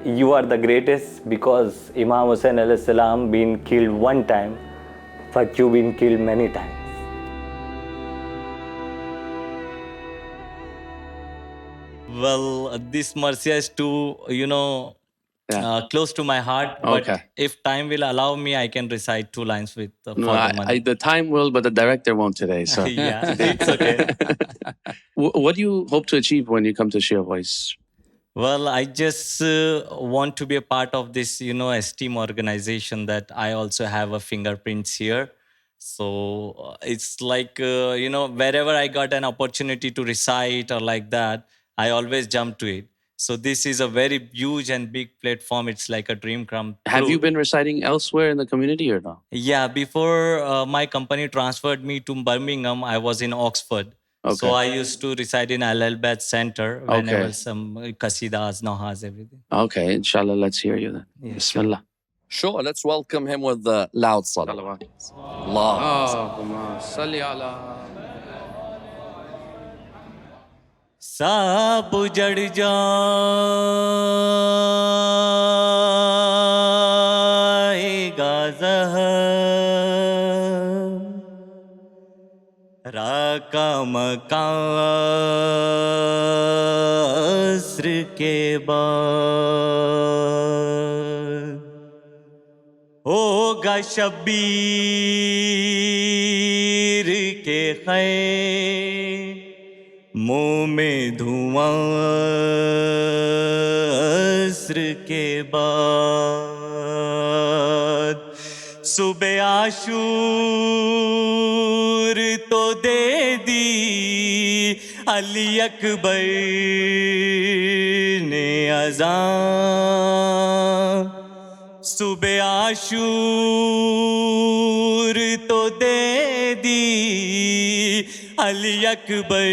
you are the greatest because Imam Hussein alayhi salam been killed one time, but you've been killed many times. Well, this mercy is too, close to my heart. But Okay. if time will allow me, I can recite 2 lines with No, for the money. the time will, but the director won't today. So Yeah, it's okay. What do you hope to achieve when you come to Shia Voice? Well, I just want to be a part of this, esteem organization that I also have a fingerprints here. So it's like, wherever I got an opportunity to recite or like that, I always jump to it. So this is a very huge and big platform. It's like a dream come true. Have you been reciting elsewhere in the community or no? Yeah, before my company transferred me to Birmingham, I was in Oxford. Okay. So I used to reside in Al-Albad Center whenever Okay. some qasidas, nahas, everything. Okay, inshallah, let's hear you then. Yeah. Bismillah. Sure, let's welcome him with the loud salawat. Allah. Allahumma salli ala. सब उजड़ जाएगा ज़हर राका Makassar के बाद होगा शब्बीर के खैर मुँह में धुआं अस्र के बाद सुबह आशूर तो दे दी अली अकबर ने अज़ान सुबह आशूर तो दे दी अली अकबर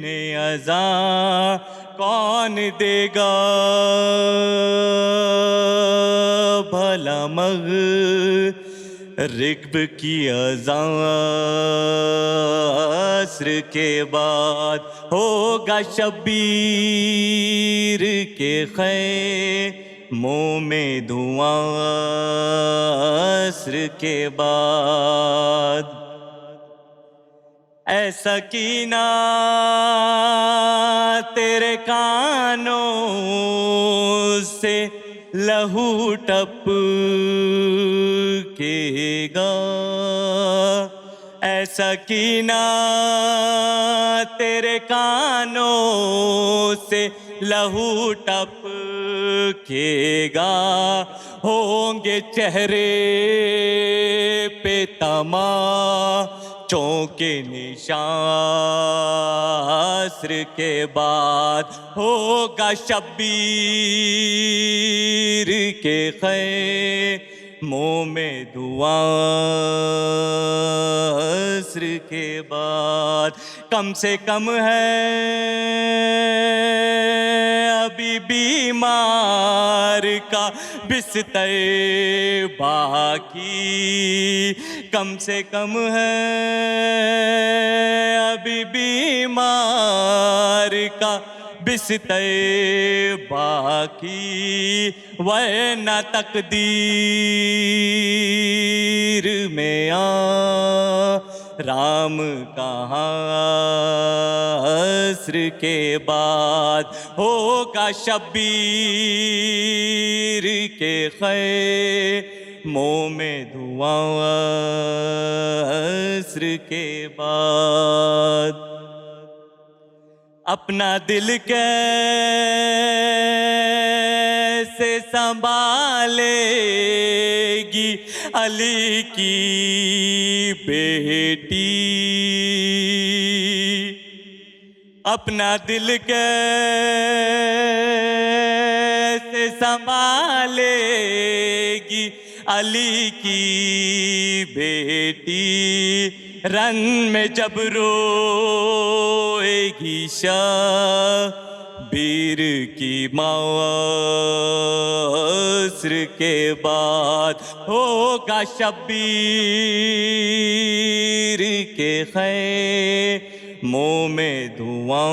ने अज़ान कौन देगा भला मग़रिब की अज़ान अस्र के बाद होगा शब्बीर के खैर मुँह में धुआं अस्र के बाद ऐसा कीना तेरे कानों से लहू टपकेगा ऐसा कीना तेरे कानों से लहू टपकेगा होंगे चेहरे पे तमाचों के निशान अस्र के बाद होगा शब्बीर के खैर मुँह में धुआं अस्र के बाद कम से कम है अभी बीमार का बिस्तर बाकी कम से कम है अभी बीमार का बिस्तर बाकी वरना तकदीर में राम कहाँ अस्र के बाद होगा शब्बीर के खैर मुँह में धुआं अस्र के बाद अपना दिल कैसे संभालेगी अली की बेटी अपना दिल कैसे संभालेगी अली की बेटी रंग में जब रोएगी शबीर की मौसर के बाद होगा शबीर के खैमों में धुआं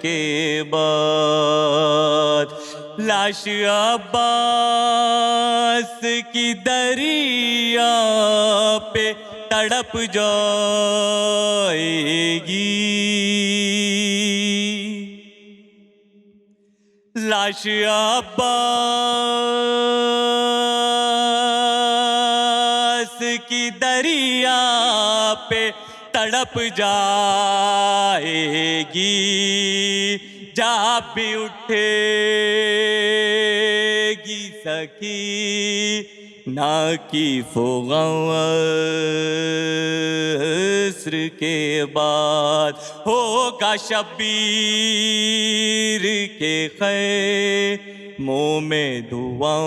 के बाद लाश अब्बास की दरिया पे तड़प जाएगी लाश अब्बास की दरिया पे तड़प जाएगी जहाँ भी उठेगी सकी ना की फुगस्र के बाद होगा शबीर के खैमों में धुआं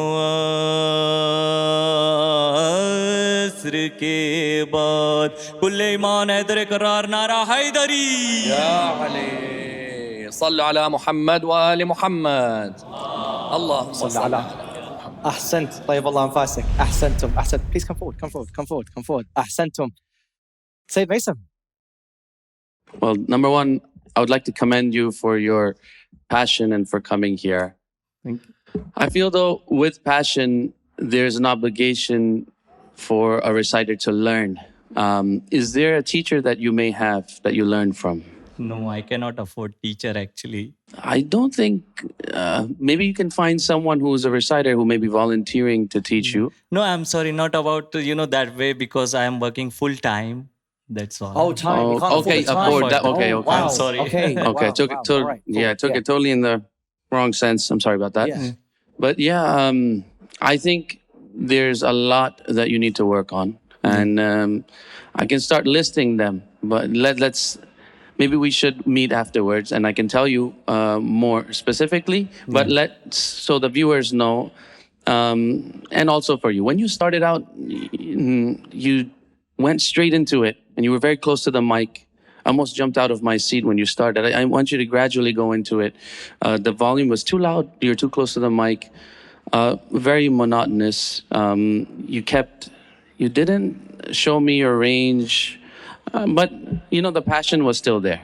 के बाद कुल्ले ईमान हैदर करार नारा हैदरी या Ali صلوا على محمد وآل محمد اللهم صل على أحسنت طيب الله أنفاسك أحسنتم please come forward أحسنتم Sayyid Mason. Well, number one, I would like to commend you for your passion and for coming here. Thank you. I feel though with passion there's an obligation for a reciter to learn. Is there a teacher that you may have that you learn from? No, I cannot afford teacher actually. I don't think, maybe you can find someone who's a reciter who may be volunteering to teach you. No, I'm sorry, not about, that way because I am working full time. That's all. Oh, time. You can't okay, afford that. Okay, okay. I'm sorry. Okay, wow, took wow. it. All right, cool. Yeah, took it totally in the wrong sense. I'm sorry about that. Yeah. But yeah, I think there's a lot that you need to work on, and I can start listing them. But let's maybe we should meet afterwards, and I can tell you more specifically. But so the viewers know, and also for you, when you started out, you went straight into it, and you were very close to the mic. I almost jumped out of my seat when you started. I want you to gradually go into it. The volume was too loud. You're too close to the mic. Very monotonous. You didn't show me your range, but the passion was still there.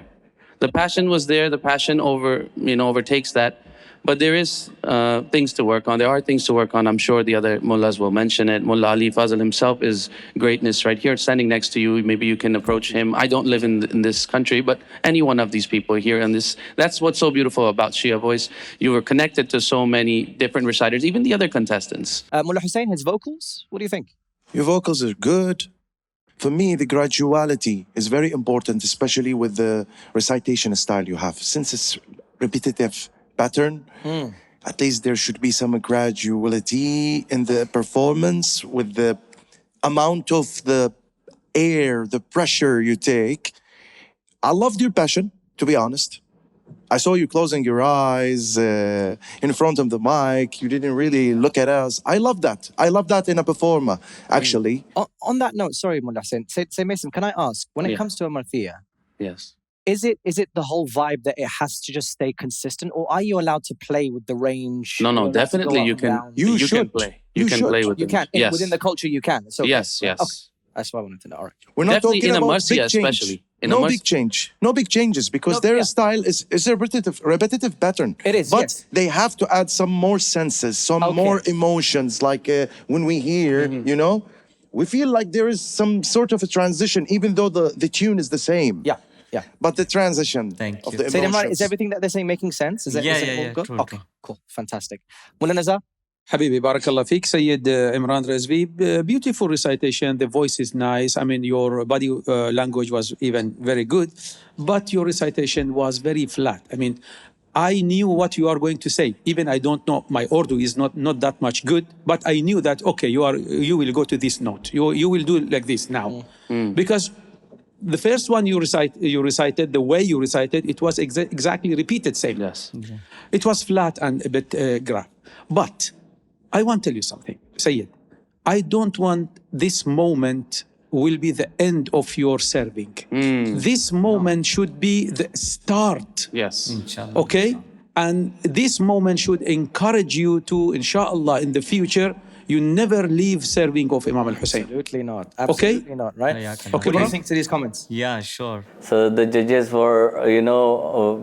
The passion was there. The passion overtakes that. But there is things to work on. There are things to work on. I'm sure the other mullahs will mention it. Mullah Ali Fazl himself is greatness right here, standing next to you. Maybe you can approach him. I don't live in this country, but any one of these people here in this, that's what's so beautiful about Shia Voice. You were connected to so many different reciters, even the other contestants. Mullah Hussein, his vocals, what do you think? Your vocals are good. For me, the graduality is very important, especially with the recitation style you have. Since it's repetitive pattern, at least there should be some graduality in the performance with the amount of the air, the pressure you take. I loved your passion, to be honest. I saw you closing your eyes in front of the mic. You didn't really look at us. I love that. I love that in a performer, actually. On that note, sorry, Mullah Hussein. Say Mason, can I ask, when it comes to a marthiyah, yes, is it the whole vibe that it has to just stay consistent, or are you allowed to play with the range? No, definitely you can. You can play. You can play with it. You can. Yes. Within the culture, you can. So yes. Okay. That's what I wanted to know. All right. We're not Definitely talking in a about marthiyah, big change. especially. No big change. No big changes because their style is a repetitive pattern. It is, but yes. they have to add some more senses, some more emotions. Like when we hear, we feel like there is some sort of a transition, even though the tune is the same. Yeah. But the transition Thank of you. the Say emotions. Imran, is everything that they're saying making sense? Is it all good? True, Okay, cool, fantastic. Mullah Nazar? Habibi, barakallah fik, Syed Imran Rizvi. Beautiful recitation. The voice is nice. I mean, your body language was even very good, but your recitation was very flat. I mean, I knew what you are going to say. Even I don't know, my Urdu is not that much good, but I knew that, okay, you will go to this note. You will do like this now. Because the first one you recited, the way you recited, it was exactly repeated same. Yes. It was flat and a bit grave. But I want to tell you something, Syed. I don't want this moment will be the end of your serving. This moment should be the start. Yes. Okay? And this moment should encourage you to, inshallah, in the future, you never leave serving of Imam al-Hussein. Absolutely not. Absolutely not, right? Okay, What do you think to these comments? Yeah, sure. So the judges were,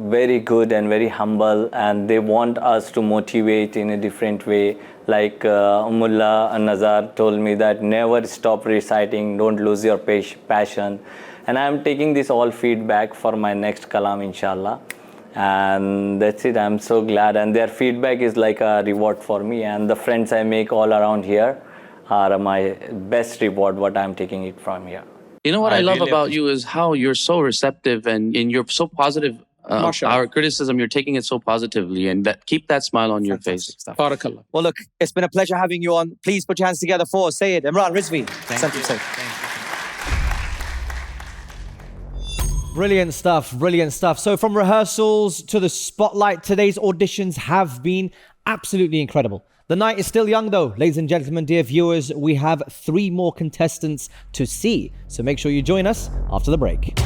very good and very humble, and they want us to motivate in a different way. Like Mullah Nazar told me that never stop reciting, don't lose your passion. And I'm taking this all feedback for my next kalam, inshallah. And that's it. I'm so glad, and their feedback is like a reward for me, and the friends I make all around here are my best reward, what I'm taking it from here. You know what I love really about you is how you're so receptive and you're so positive. Our criticism, you're taking it so positively, and keep that smile on your face. Barakallah. Well, look, it's been a pleasure having you on. Please put your hands together for Syed, Imran, Rizvi. Thank you. Brilliant stuff, brilliant stuff. So from rehearsals to the spotlight, today's auditions have been absolutely incredible. The night is still young though, ladies and gentlemen, dear viewers. We have 3 more contestants to see. So make sure you join us after the break.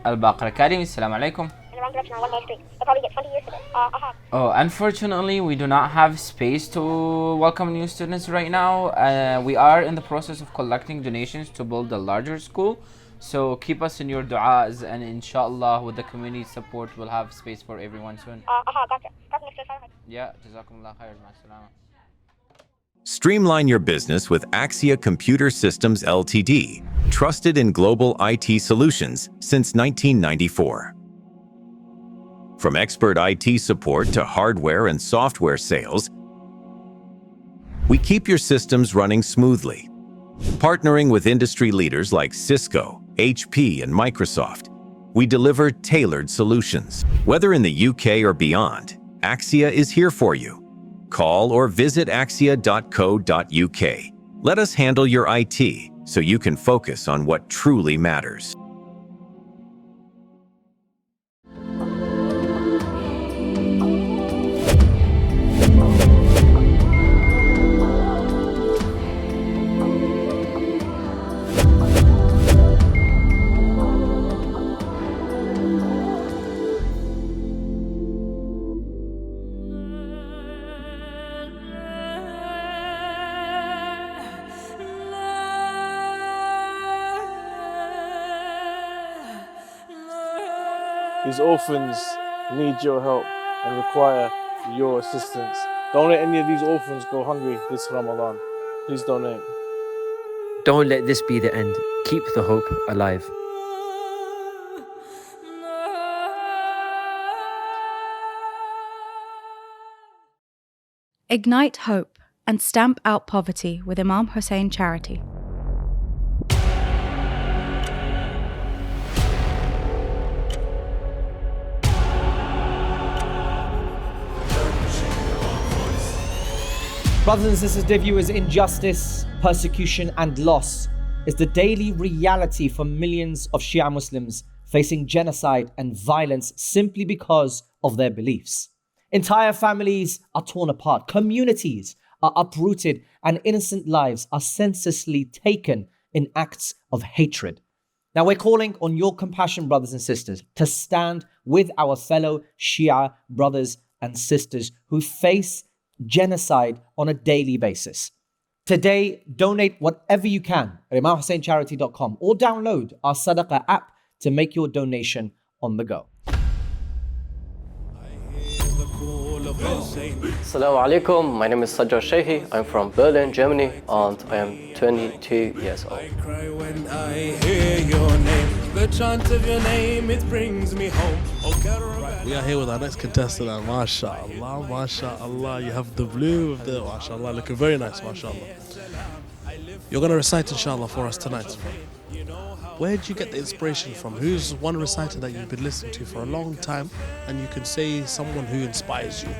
Al-Baqarah Academy, Assalamu alaikum. Oh, unfortunately, we do not have space to welcome new students right now. We are in the process of collecting donations to build a larger school. So keep us in your du'as, and inshallah, with the community support, we'll have space for everyone soon. Gotcha. Yeah, jazakumullah khair, ma'as-salama. Streamline your business with Axia Computer Systems Ltd, trusted in global IT solutions since 1994. From expert IT support to hardware and software sales, we keep your systems running smoothly. Partnering with industry leaders like Cisco, HP, and Microsoft, we deliver tailored solutions. Whether in the UK or beyond, Axia is here for you. Call or visit axia.co.uk. Let us handle your IT so you can focus on what truly matters. These orphans need your help and require your assistance. Don't let any of these orphans go hungry this Ramadan. Please donate. Don't let this be the end. Keep the hope alive. Ignite hope and stamp out poverty with Imam Hussein Charity. Brothers and sisters, dear viewers, injustice, persecution, and loss is the daily reality for millions of Shia Muslims facing genocide and violence simply because of their beliefs. Entire families are torn apart, communities are uprooted, and innocent lives are senselessly taken in acts of hatred. Now we're calling on your compassion, brothers and sisters, to stand with our fellow Shia brothers and sisters who face genocide on a daily basis. Today, donate whatever you can at imamhusseincharity.com or download our Sadaqah app to make your donation on the go. Assalamu alaikum. My name is Sajad Sheykhi. I'm from Berlin, Germany, and I am 22 years old. I cry when I hear your name. The chant of your name, it brings me home. Right, we are here with our next contestant, and mashallah, mashallah. You have the blue with the mashallah, looking very nice, mashallah. You're going to recite, inshallah, for us tonight. Where did you get the inspiration from? Who's one reciter that you've been listening to for a long time, and you can say someone who inspires you?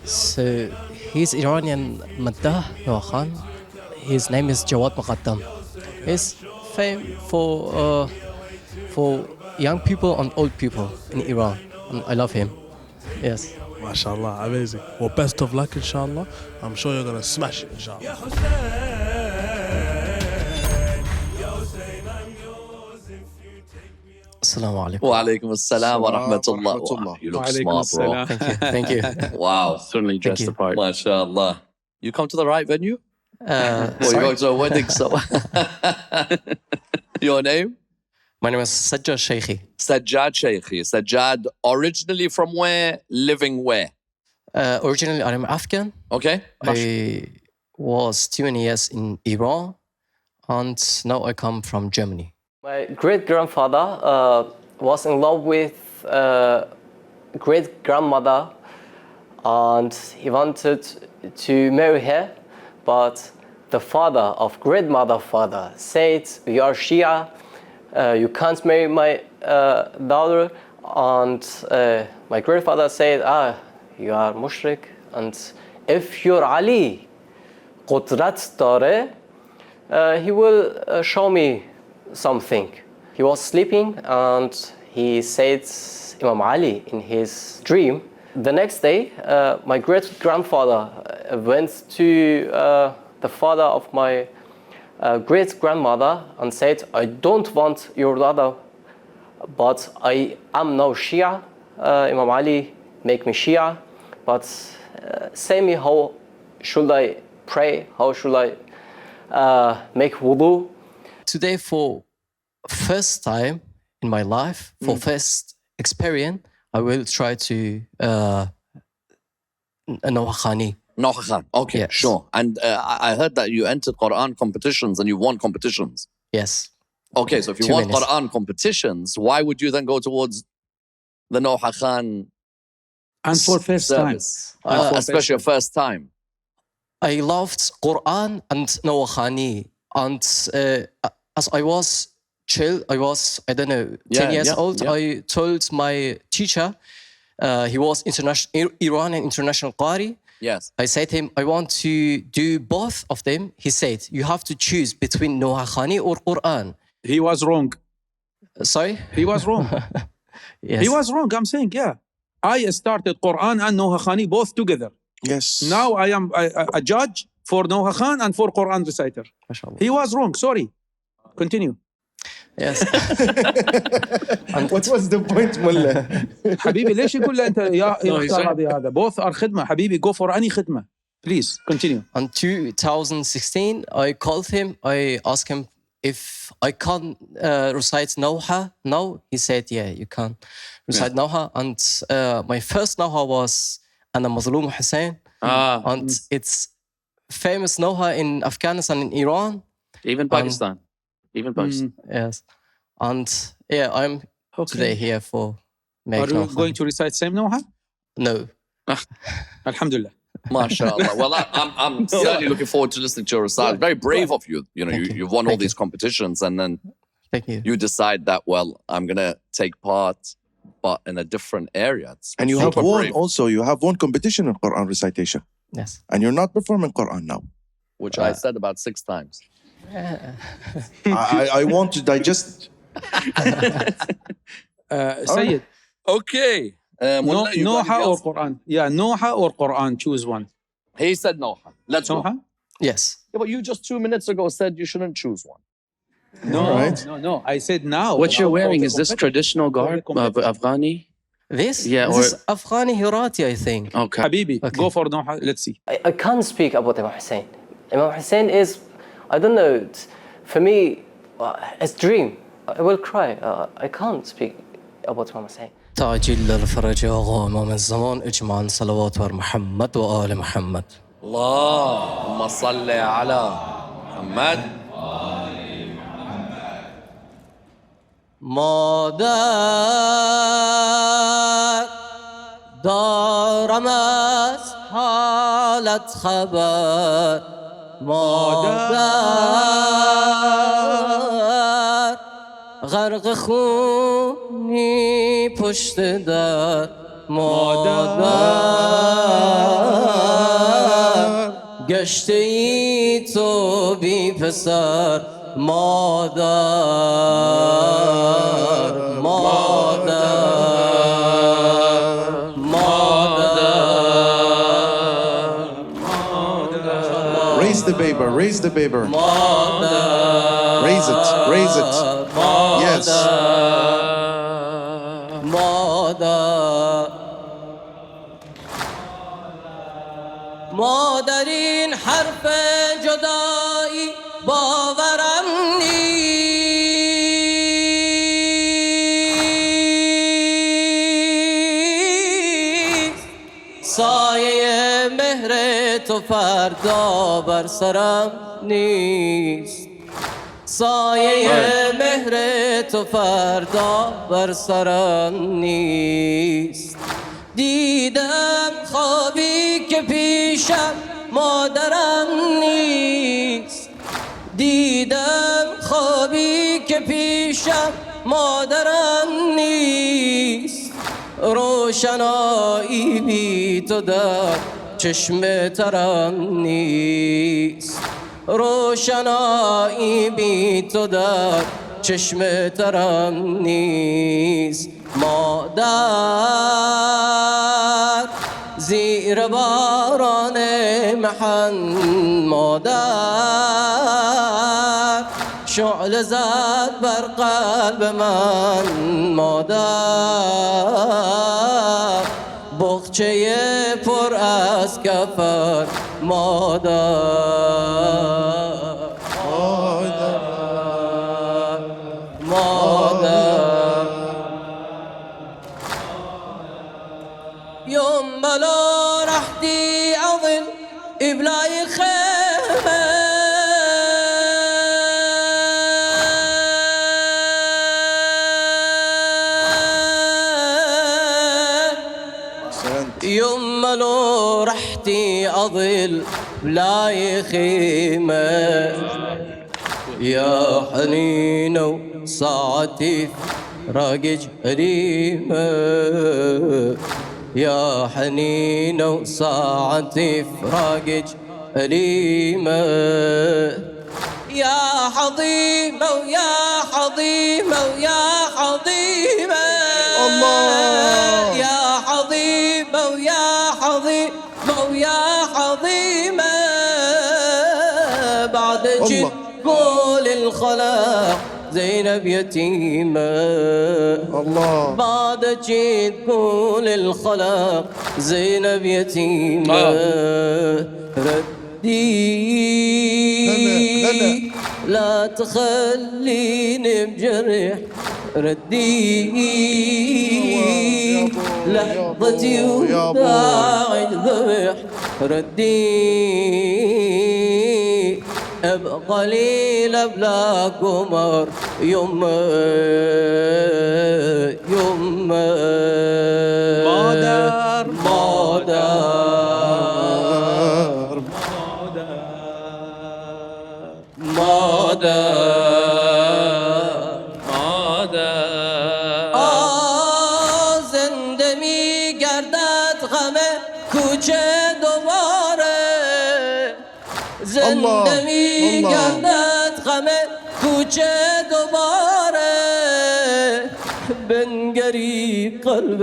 So he's Iranian Maddah Noah Khan. His name is Jawad Muqaddam. He's famous for young people and old people in Iran. And I love him. Yes. MashaAllah, amazing. Well, best of luck, inshallah. I'm sure you're going to smash it, inshallah. Assalamu alaikum. Wa alaikum assalam wa rahmatullah. Wow, you look smart, bro. Thank you. Wow. Certainly dressed the part. MashaAllah. You come to the right venue? Or you Sorry? go to a wedding, so. Your name? My name is Sajad Sheykhi. Sajad Sheykhi. Sajad, originally from where? Living where? Originally, I'm Afghan. Okay. I was 20 years in Iran, and now I come from Germany. My great-grandfather was in love with great-grandmother, and he wanted to marry her, but the father of great-mother father said, "You are Shia, you can't marry my daughter." And my grandfather said, "You are mushrik, and if your Ali qudrat dare, he will show me something." He was sleeping and he said Imam Ali in his dream. The next day, my great-grandfather went to the father of my great-grandmother and said, "I don't want your daughter, but I am now Shia. Imam Ali make me Shia, but say me how should I pray, how should I make wudu." Today, for first time in my life, for first experience, I will try to Noah Khani. Noah Khan. Okay, Yes. sure. And I heard that you entered Quran competitions and you won competitions. Yes. Okay, so if you 2 won minutes. Quran competitions, why would you then go towards the Noah Khan And for first time. service? And for Especially your first time. I loved Quran and Noah Khani. And as I was chill, I was, I don't know, 10 years old, I told my teacher, he was Iranian international Qari. Yes. I said to him, I want to do both of them. He said, you have to choose between Noah Khani or Quran. He was wrong. Sorry? He was wrong. Yes. He was wrong, I'm saying, yeah. I started Quran and Noah Khani both together. Yes. Now I am a judge for Noah Khan and for Quran reciter. MashaAllah. He was wrong, sorry. Continue. Yes. What was the point, Mullah? حبيبي ليش يقول له انت يا No, he's اختار right. هذه هذا both are خدمة حبيبي go for any خدمة. Please continue. In 2016, I called him. I asked him if I can recite Noha. No, he said, yeah, you can recite Noha. And my first Noha was Ana Mazloom Hussein. And it's famous Noha in Afghanistan, in Iran. Even Pakistan. Even Pakistan. Yes. And yeah, I'm today here for make Are you Noha. going to recite same Noha? No. Alhamdulillah. MashaAllah. Well, I'm certainly looking forward to listening to your recital. Very brave of you. You know, you've won all these competitions and then Thank you. you decide that, well, I'm going to take part, but in a different area. It's And you have super won brave, also, you have won competition in Quran recitation. Yes. And you're not performing Quran now. which I said about 6 times. I want to digest. Syed. Okay. Mullah, you got Noha anything or else? Quran? Yeah, Noha or Quran, choose one. He said Noha. Let's go. Noha? Yes. Yeah, but you just 2 minutes ago said you shouldn't choose one. No. I said now. What you're wearing, is this traditional garb of Afghani? This? Yeah, This or- is Afghani Hirati, I think. Okay. Habibi, go for Noha. Let's see. I can't speak about Imam Hussein. Imam Hussein is, I don't know, for me, it's dream. I will cry. I can't speak about Imam Hussein. تعجيل للفرج يا آقا إمام الزمان اجمعا صلوات ور محمد وآل محمد. اللهم صل على محمد. مادر دارم از حالت خبر، مادر غرق خونی پشت در، مادر گشته ای تو بی پسر، مادر مادر مادر. Raise the baby, raise the baby. Raise it, raise it. Yes. مادر مادرین حرف جدایی باورم نیست، سایه مهر تو فردا بر سرم نیست، سایه مهر تو فردا بر سرم نیست. دیدم خوابی که پیشم مادرم نیست، دیدم خوابی که پیشم مادرم نیست، روشنایی بی تو در چشم ترم نیست، روشنایی بی تو در چشم ترم نیست. مادر زیر باران محن، مادر شعله زد بر قلب من، مادر بخچه پر از کفر، مادر مادر. يوم بلا رحتي أظل إبلاي خيمة، يوم بلا رحتي أظل بلاي خيمة، يا حنين ساعتي راقج أليمة، يا حنين ساعتي راقج أليمة، يا حظيمة ويا حظيمة ويا حظيمة، الله يا حظيمة ويا حظيمة ويا حظيمة، بعد جد قول الخلاق زينب يتيمة، الله بعد جيت قول الخلاق زينب يتيمة، ردي لا تخليني بجرح، ردي لحظتي وداعي ذبح، ردي ابقى ليلة بلا قمر، يمه يمه مادر مادر مادر مادر. زنده می گردد غم کوچه دوباره، زنده می گردد غم کوچه دوباره، بنگری قلب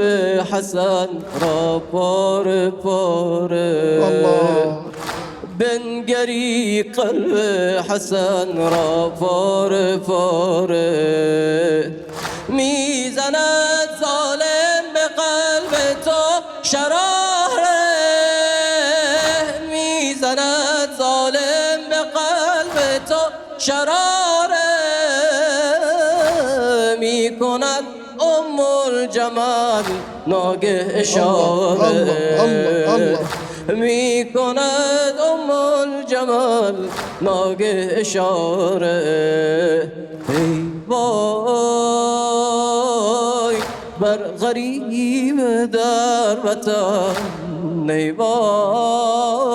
حسن را پاره پاره، بنگری قلب حسن را پاره پاره، میزند ظالم به قلب تو شراره، میزند ظالم به قلب تو شراره، میکند الجمال ناگه اشاره می کند الجمال ناگه اشاره ای وای بر غریب در وطن ای وای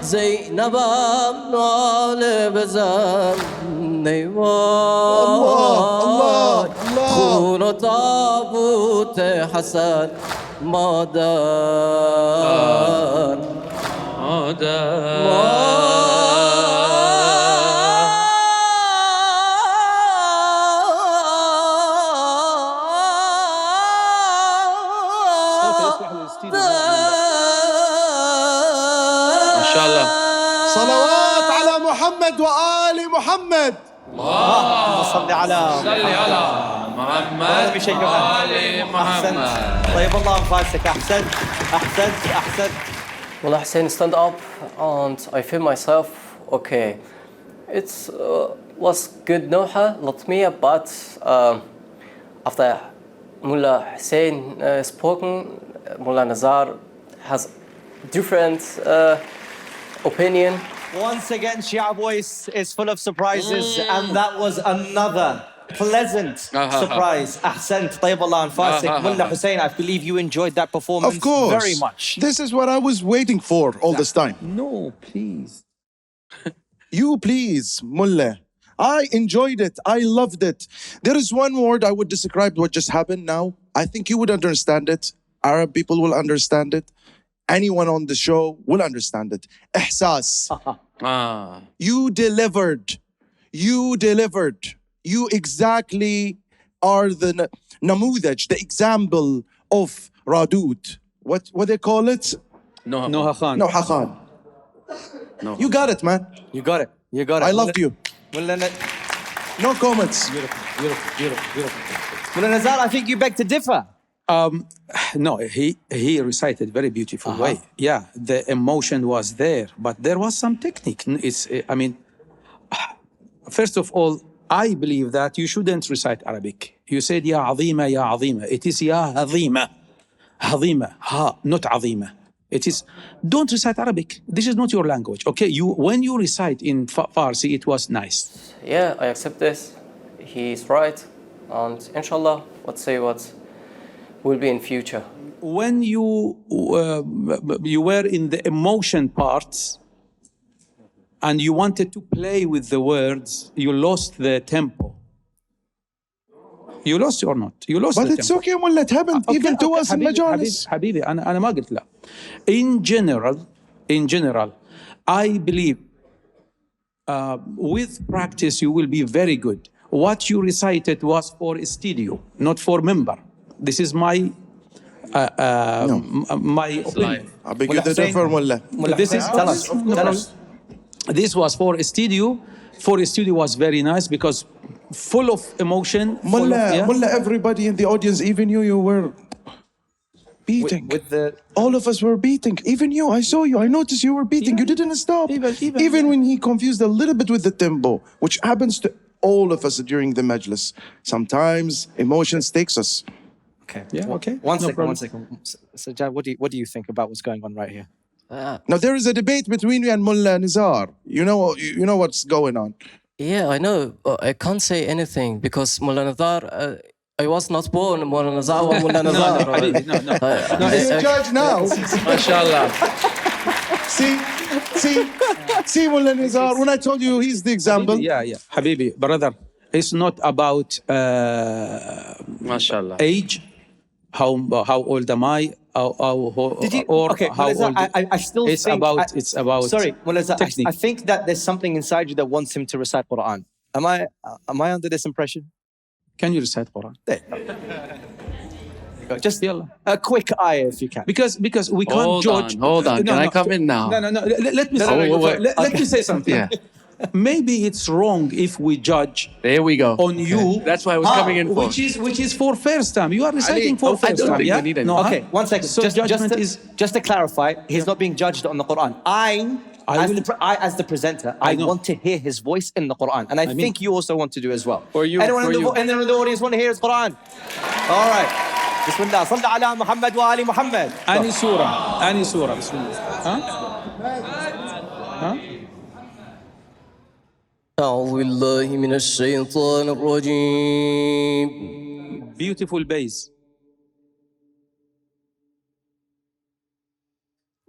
زینبم ناله بزن ای وای خون و تابوت حسن مادر ما شاء الله. صلوات على محمد وآل محمد. اللهم صل على محمد وآل محمد. طيب الله أنفاسك. أحسنت أحسنت أحسنت. Well, Hussein, stand up and I feel myself okay. It was good Noha, Latmiya, but after Mullah Hussein spoken, Mullah Nazar has different opinion. Once again, Shia voice is full of surprises, and that was another pleasant surprise. Ahsant, طيب الله أنفاسك. Mullah Hussein, I believe you enjoyed that performance Of course. very much. This is what I was waiting for all this time. No, please. You please, Mullah. I enjoyed it. I loved it. There is one word I would describe what just happened now. I think you would understand it. Arab people will understand it. Anyone on the show will understand it. Ihsas. You delivered. You delivered. You exactly are the namudaj, the example of Radud. What they call it? Noha Khan. Noha Khan. You got it, man. You got it. You got it. I loved you. No comments. Beautiful, beautiful, beautiful, beautiful. Mullah Nazar, I think you beg to differ. No, he recited very beautiful way. Yeah, the emotion was there, but there was some technique. I mean, first of all, I believe that you shouldn't recite Arabic. You said Ya Azima, Ya Azima. It is Ya Azima. Azima, ha, not Azima. It is, don't recite Arabic. This is not your language. Okay, when you recite in Farsi, it was nice. Yeah, I accept this. He's right. And inshallah, let's say what will be in future. When you were in the emotion parts and you wanted to play with the words, you lost the tempo. You lost or not? You lost But the it's tempo. okay, Mullah. It happened even to us in Majalis. حبيبي أنا ما قلت لا. In general, I believe with practice you will be very good. What you recited was for a studio, not for member. This is my my opinion. I beg you to differ, Mullah. This is Tell us. This was for a studio. For a studio was very nice because full of emotion. Mullah, everybody in the audience, even you were beating. All of us were beating. Even you, I saw you. I noticed you were beating. You didn't stop. Even when he confused a little bit with the tempo, which happens to all of us during the majlis. Sometimes emotions takes us. Okay. Yeah. Okay. One second. Sajad, what do you think about what's going on right here? Now there is a debate between you and Mullah Nazar. You know what's going on. Yeah, I know. I can't say anything because Mullah Nazar, I was not born Mullah Nazar or Mullah Nazar. No, he's a judge now. MashaAllah. See, Mullah Nazar, when I told you he's the example. Yeah. Habibi, brother, it's not about MashaAllah. age, how old am I, I still it's think... It's about Sorry, technique. I think that there's something inside you that wants him to recite Quran. Am I under this impression? Can you recite Quran? Just a quick ayah if you can. Because we can't judge. Hold on. Can I come in now? No. Let me say something. Yeah. Maybe it's wrong if we judge. There we go. On you. That's why I was coming in for. Which is for first time. You are reciting for first time. I don't think we need any. Okay, 1 second. So judgment is just to clarify, he's not being judged on the Quran. As the presenter, I want to hear his voice in the Quran. And I think you also want to do as well. Anyone in the audience want to hear his Quran? All right. Bismillah. Salli ala Muhammad wa ali Muhammad. Any surah. Bismillah. أعوذ بالله من الشيطان الرجيم. Beautiful bass.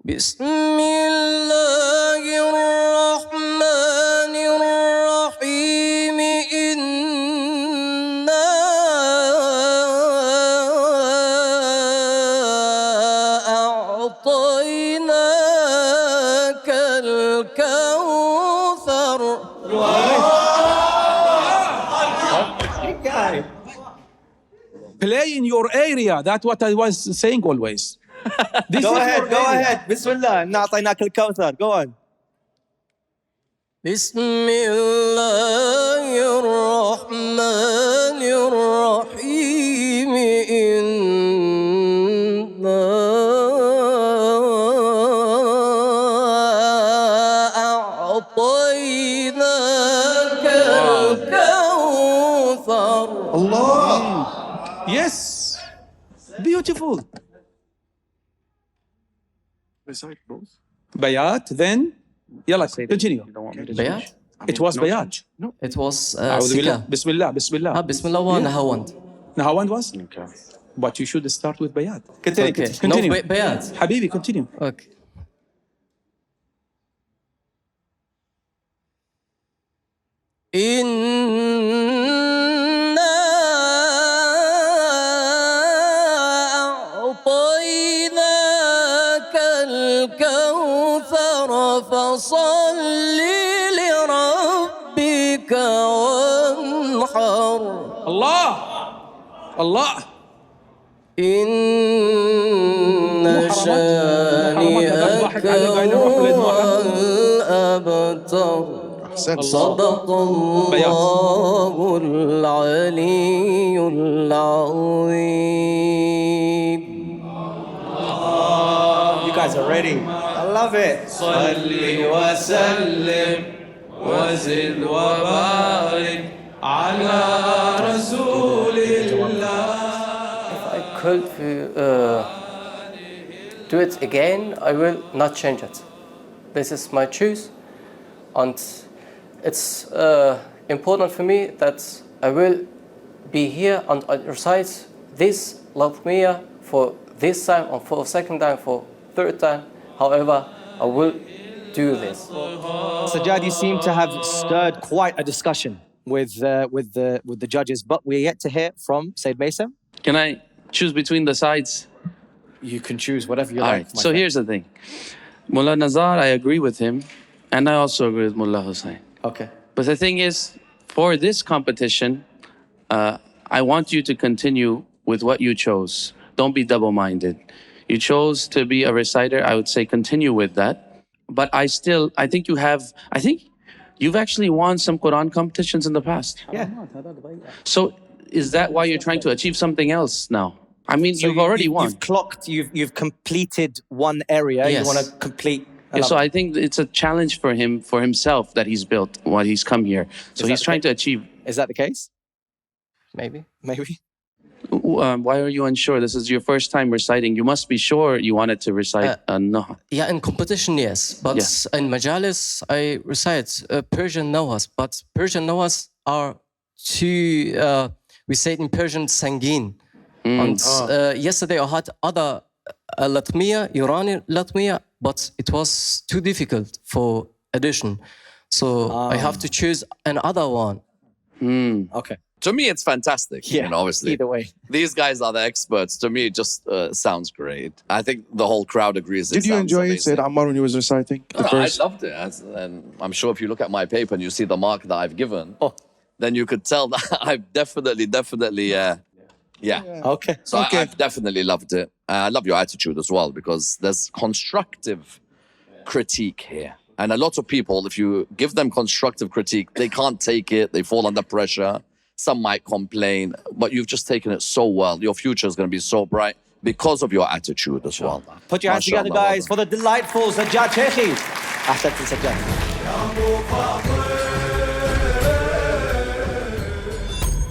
بسم الله الرحمن الرحيم إنا أعطيناك الكوثر. Play in your area. That's what I was saying always. Go ahead. Bismillah. إنا أعطيناك الكوثر. Go on. بسم الله الرحمن الرحيم إنا أعطيناك الكوثر. Allah. Yes. Beautiful. Recite both. Bayat, then yalla, continue. Bayat? It was bayat. No. It was أعوذ بالله. Sika. Bismillah. Bismillah wa Nahawand. Nahawand was? Okay. But you should start with bayat. Continue. Okay. Continue. No, Bayat. Habibi, continue. Okay. إنا أعطيناك الكوثر فصل لربك وانحر. Allah. إن شانئك هو الأبتر. صدق الله العلي العظيم. You guys are ready. I love it. صلي وسلم وزد وبارك على رسول الله. If I could do it again, I will not change it. This is my choice, and it's important for me that I will be here and I recite this Latmiya for this time, and for a second time, for third time. However, I will do this. Sajad, you seem to have stirred quite a discussion with the judges, but we're yet to hear from Syed Mason. Can I choose between the sides? You can choose whatever you All like. right. So here's the thing. Mullah Nazar, I agree with him, and I also agree with Mullah Hussein. Okay. But the thing is, for this competition, I want you to continue with what you chose. Don't be double-minded. You chose to be a reciter. I would say continue with that. But I think you've actually won some Quran competitions in the past. Yeah. So is that why you're trying to achieve something else now? I mean, you've already won. You've completed one area. Yes. You want to complete Yeah, another. so I think it's a challenge for him, for himself, that he's built while he's come here. So he's trying to achieve. Is that the case? Maybe. Why are you unsure? This is your first time reciting. You must be sure you wanted to recite Naha. Yeah, in competition, yes. But in Majalis, I recite Persian Nawaz. But Persian Nawaz are too, we say it in Persian, sangin. And yesterday I had other Latmiya, Iranian Latmiya, but it was too difficult for addition. So I have to choose another one. Okay. To me, it's fantastic. Yeah, you know, obviously. either way. These guys are the experts. To me, it just sounds great. I think the whole crowd agrees. Did you enjoy it, Said Ammar, when he was reciting? I loved it. And I'm sure if you look at my paper and you see the mark that I've given, then you could tell that I've definitely, Okay. So I've definitely loved it. I love your attitude as well, because there's constructive critique here. And a lot of people, if you give them constructive critique, they can't take it. They fall under pressure. Some might complain, but you've just taken it so well. Your future is going to be so bright because of your attitude as well. Put your hands together, guys, for the delightful Sajad Sheykhi أحسنت سجاد.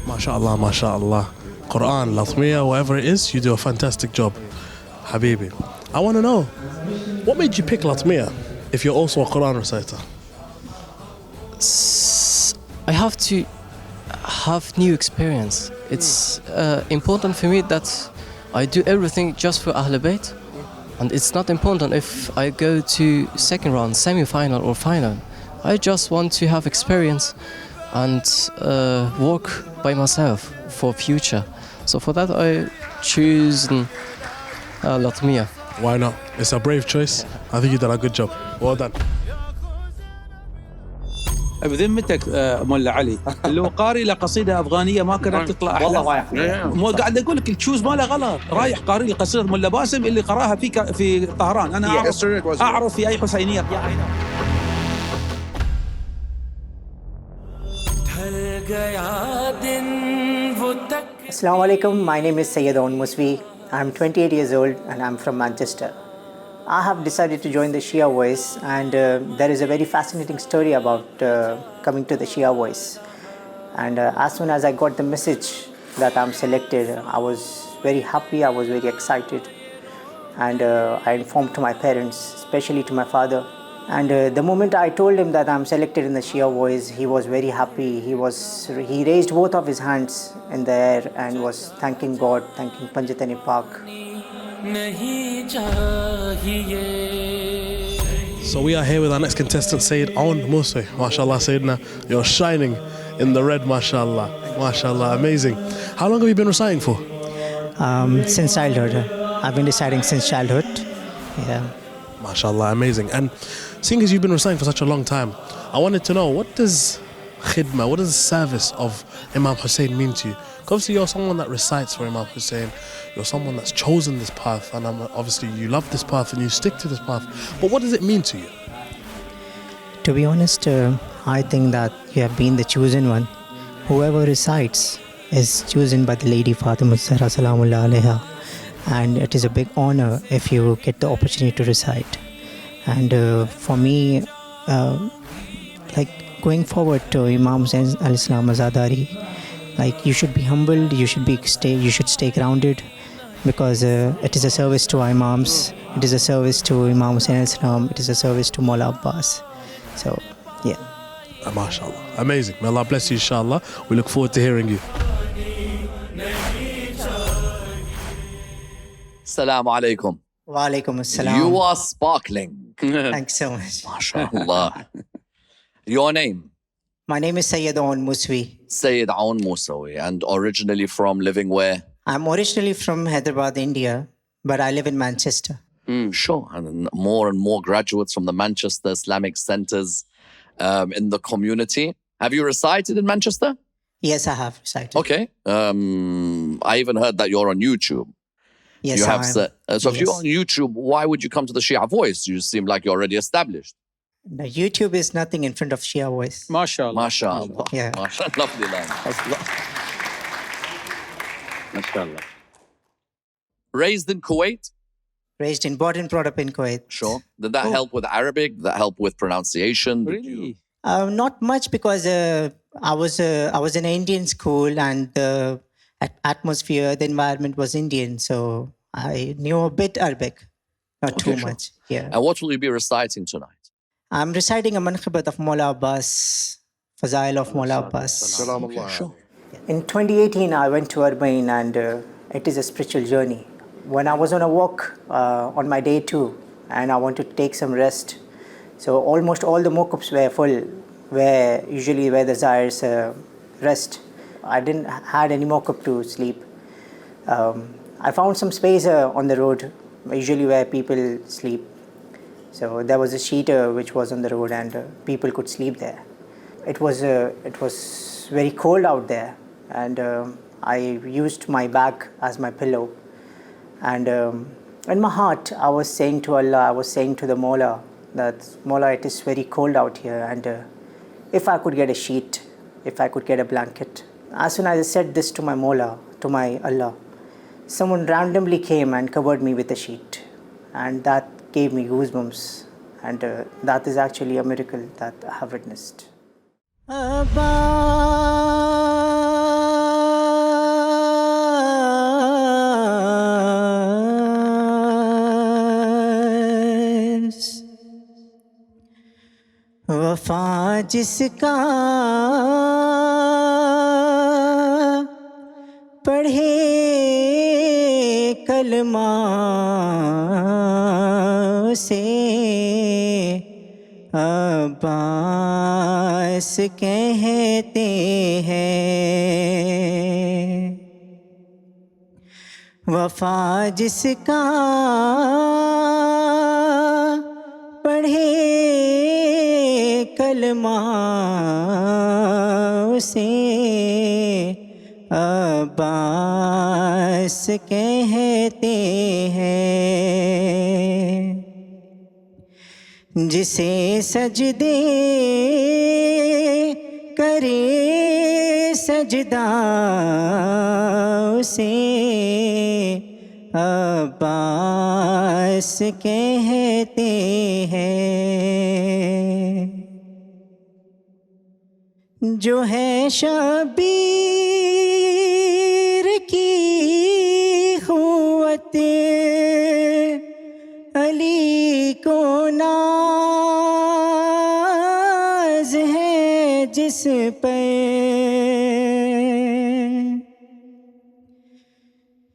MashaAllah, MashaAllah. Quran, Latmiya, whatever it is, you do a fantastic job. Habibi. I want to know, what made you pick Latmiya if you're also a Quran reciter? I have to have new experience. It's important for me that I do everything just for Ahl Bayt, and it's not important if I go to second round, semi-final or final. I just want to have experience and work by myself for future. So for that I choose Latmiya. Why not? It's a brave choice. I think you did a good job. Well done. بذمتك مولا علي اللي هو قاري له قصيده افغانيه ما كانت تطلع احلى والله رايح مو قاعد اقول لك التشوز ماله غلط رايح قاري لي قصيده مولا باسم اللي قراها في طهران انا اعرف في اي حسينيه Assalamu alaikum, my name is Syed Moosvi. I'm 28 years old and I'm from Manchester. I have decided to join the Shia Voice, and there is a very fascinating story about coming to the Shia Voice. And as soon as I got the message that I'm selected, I was very happy, I was very excited. And I informed to my parents, especially to my father. And the moment I told him that I'm selected in the Shia Voice, he was very happy. He raised both of his hands in the air and was thanking God, thanking Panjatani Pak. So we are here with our next contestant, Syed Moosvi. MashaAllah, Sayyidina, you're shining in the red, MashaAllah. MashaAllah, amazing. How long have you been reciting for? Since childhood. I've been reciting since childhood. Yeah. MashaAllah, amazing. And seeing as you've been reciting for such a long time, I wanted to know, what does khidmah, what does the service of Imam Hussein mean to you? Obviously, you're someone that recites for Imam Hussein. You're someone that's chosen this path, and obviously you love this path and you stick to this path. But what does it mean to you? To be honest, I think that you have been the chosen one. Whoever recites is chosen by the Lady Fatima Zahra Salamullah Alaiha. And it is a big honor if you get the opportunity to recite. And for me, like going forward to Imam Zain al-Islam Azadari, like you should be humbled, you should stay grounded, because it is a service to our Imams, it is a service to Imam Hussein al-Islam, it is a service to Mawla Abbas. So, yeah. MashaAllah. Amazing. May Allah bless you, inshallah. We look forward to hearing you. Assalamu alaikum. Wa alaikum assalam. You are sparkling. Thanks so much. MashaAllah. Your name? My name is Syed Moosvi. Syed Moosvi. And originally from living where? I'm originally from Hyderabad, India, but I live in Manchester. Sure. And more graduates from the Manchester Islamic centers in the community. Have you recited in Manchester? Yes, I have recited. Okay. I even heard that you're on YouTube. Yes, you have I am. So if you're on YouTube, why would you come to the Shia Voice? You seem like you're already established. The YouTube is nothing in front of Shia Voice. MashaAllah. MashaAllah. Yeah. MashaAllah. Lovely line. MashaAllah. Raised in Kuwait? Raised in, born and brought up in Kuwait. Sure. Did that help with Arabic? Did that help with pronunciation? Really? Not much, because I was in an Indian school, and the atmosphere, the environment was Indian, so I knew a bit Arabic, not too much. Yeah. And what will you be reciting tonight? I'm reciting a Manqabat of Mawla Abbas, Fazail of Mawla Abbas. Sure. In 2018, I went to Urban, and it is a spiritual journey. When I was on a walk on my day 2, and I wanted to take some rest, so almost all the mokups were full, where the Zahir's rest. I didn't had any mock-up to sleep. I found some space on the road, usually where people sleep. So there was a sheet which was on the road, and people could sleep there. It was very cold out there, and I used my bag as my pillow. And in my heart, I was saying to Allah, I was saying to the Mawla, that Mawla, it is very cold out here, and if I could get a sheet, if I could get a blanket. As soon as I said this to my Mawla, to my Allah, someone randomly came and covered me with a sheet, and that gave me goosebumps. And that is actually a miracle that I have witnessed. وفا جس کا پڑھے کلمہ سے عباس کہتے ہیں وفا جس کا پڑھے کلمہ سے عباس کہتے ہیں جسے سجدے کرے سجدہ اسے عباس کہتے ہیں جو ہے شبیر کی قوت علی کو ناز ہے جس پہ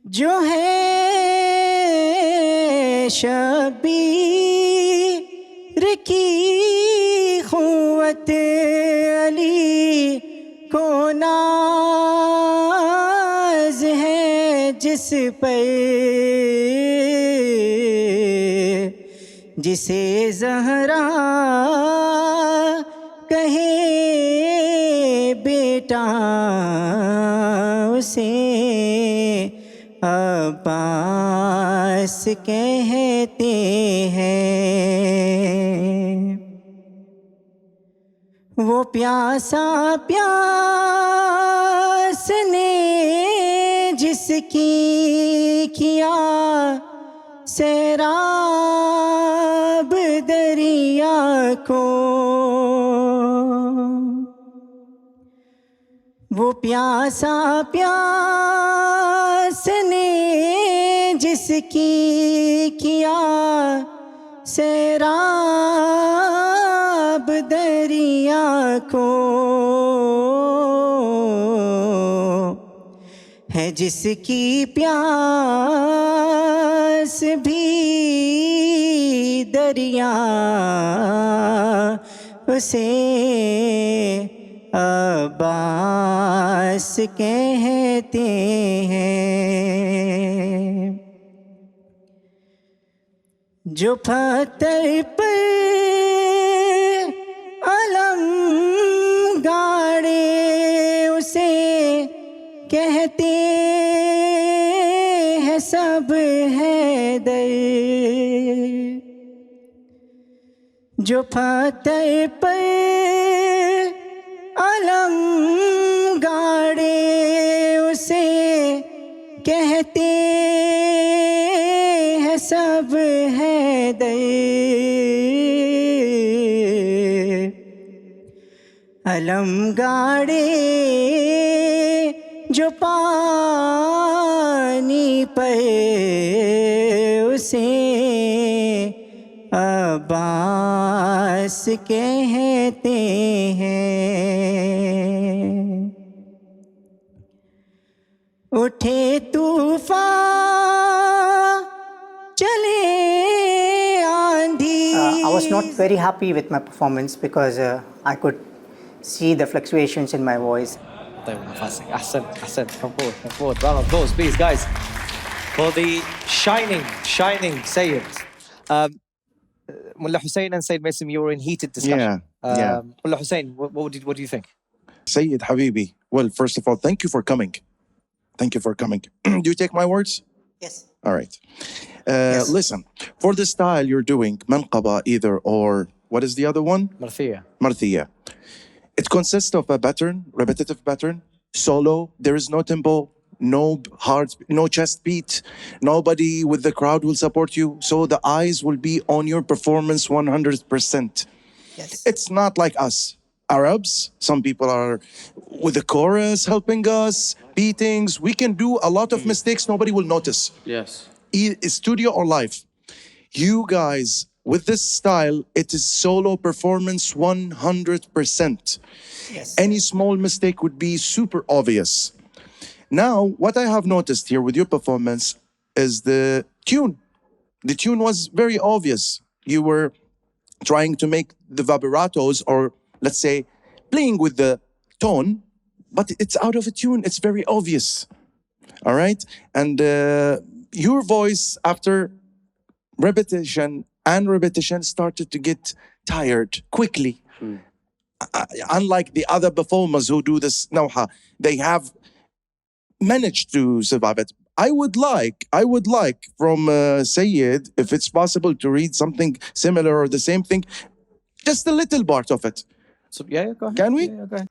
جو ہے شبیر کی قوت علی کو ناز ہے جس پہ جسے زہرا کہے بیٹا اسے عباس کہتے ہیں وہ پیاسا پیاس نے جس کی کیا سیراب دریا کو وہ پیاسا پیاس نے جس کی کیا سیراب دریا کو ہے جس کی پیاس بھی دریا اسے عباس کہتے ہیں جو پتھر پر علم گاڑے اسے کہتے ہیں سب حیدر جو پتھر پر علم گاڑے اسے کہتے ہیں سب حیدر علم گاڑے جو پانی پہ اسے عباس کہتے ہیں اٹھے طوفان چلے آندھی I was not very happy with my performance because I could see the fluctuations in my voice. Ahsan. Come forward. Round of applause, please, guys, for the shining Syed. Mullah Hussein and Syed Mason, you were in heated discussion. Yeah. Mullah Hussein, what do you think? Syed Habibi, well, first of all, thank you for coming. Do you take my words? Yes. All right. Listen, for the style you're doing, Manqabat either, or what is the other one? Marthiya. It consists of a pattern, repetitive pattern, solo, there is no tempo, no heart, no chest beat, nobody with the crowd will support you. So the eyes will be on your performance 100%. Yes. It's not like us Arabs. Some people are with the chorus helping us, beatings. We can do a lot of mistakes, nobody will notice. Yes. Studio or live. You guys, with this style, it is solo performance 100%. Yes. Any small mistake would be super obvious. Now, what I have noticed here with your performance is the tune. The tune was very obvious. You were trying to make the vibratos, or let's say, playing with the tone, but it's out of a tune. It's very obvious. All right? And your voice, after repetition started to get tired quickly. Unlike the other performers who do this nawha, they have managed to survive it. I would like from Syed, if it's possible, to read something similar or the same thing, just a little part of it. So, go ahead. Can we? Go ahead.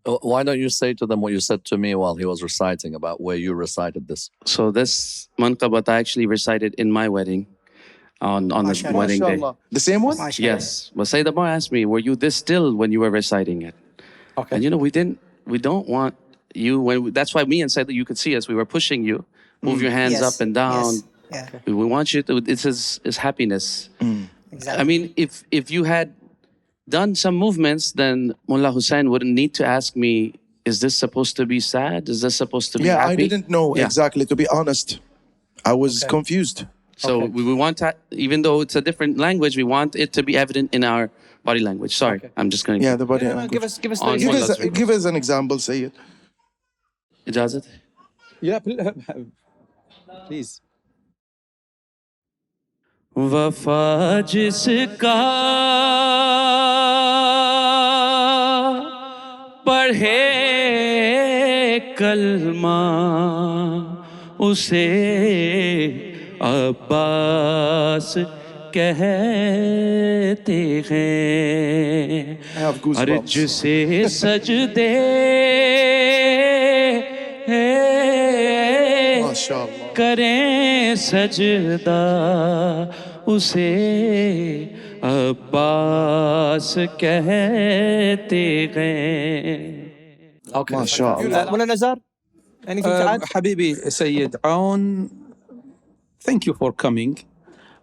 Why don't you say to them what you said to me while he was reciting about where you recited this? So this Manqabat I actually recited in my wedding on the wedding day. The same one? Yes. But Sayyid Ammar asked me, were you this still when you were reciting it? Okay. And we don't want you, that's why me and Sayyid, you could see us, we were pushing you, move your hands up and down. Yes. We want you to, it's his happiness. Exactly. I mean, if you had done some movements, then Mullah Hussein wouldn't need to ask me, is this supposed to be sad? Is this supposed to be happy? I didn't know exactly, to be honest. I was confused. So we want to, even though it's a different language, we want it to be evident in our body language. Sorry, I'm just going to... Yeah, the body language. Give us an example, say it. Ijazat? Yeah, please. वफा जिसका पढ़े कलमा उसे अब्बास कहते हैं और जिसे सजदे करें सजदा उसे अब्बास कहते हैं. Okay. MashaAllah. Mullah Nazar, anything to add? Habibi, Sayyid Aoun, thank you for coming.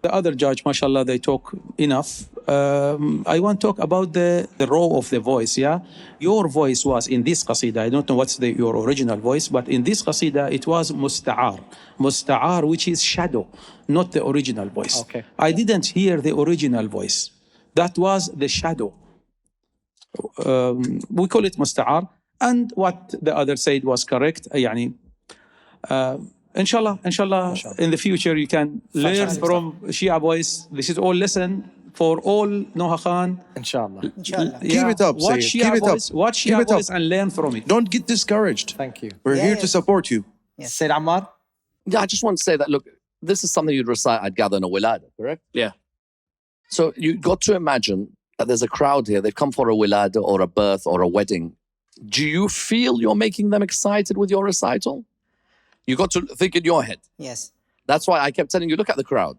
The other judge, mashallah, they talk enough. I want to talk about the role of the voice, yeah? Your voice was in this qasida. I don't know what's your original voice, but in this qasida, it was musta'ar. Musta'ar, which is shadow, not the original voice. Okay. I didn't hear the original voice. That was the shadow. We call it musta'ar. And what the other said was correct. Inshallah, in the future you can learn from Shia voice. This is all lesson for all Noha Khan. Inshallah. Keep it up, watch Syed. Shia Keep it voice, up. watch Shia voice and learn from it. Don't get discouraged. Thank you. We're here to support you. Sayyid Ammar? Yeah, I just want to say that, look, this is something you'd recite, I'd gather, in a wilada, correct? Yeah. So you got to imagine that there's a crowd here. They've come for a wilada or a birth or a wedding. Do you feel you're making them excited with your recital? You got to think in your head. Yes. That's why I kept telling you, look at the crowd.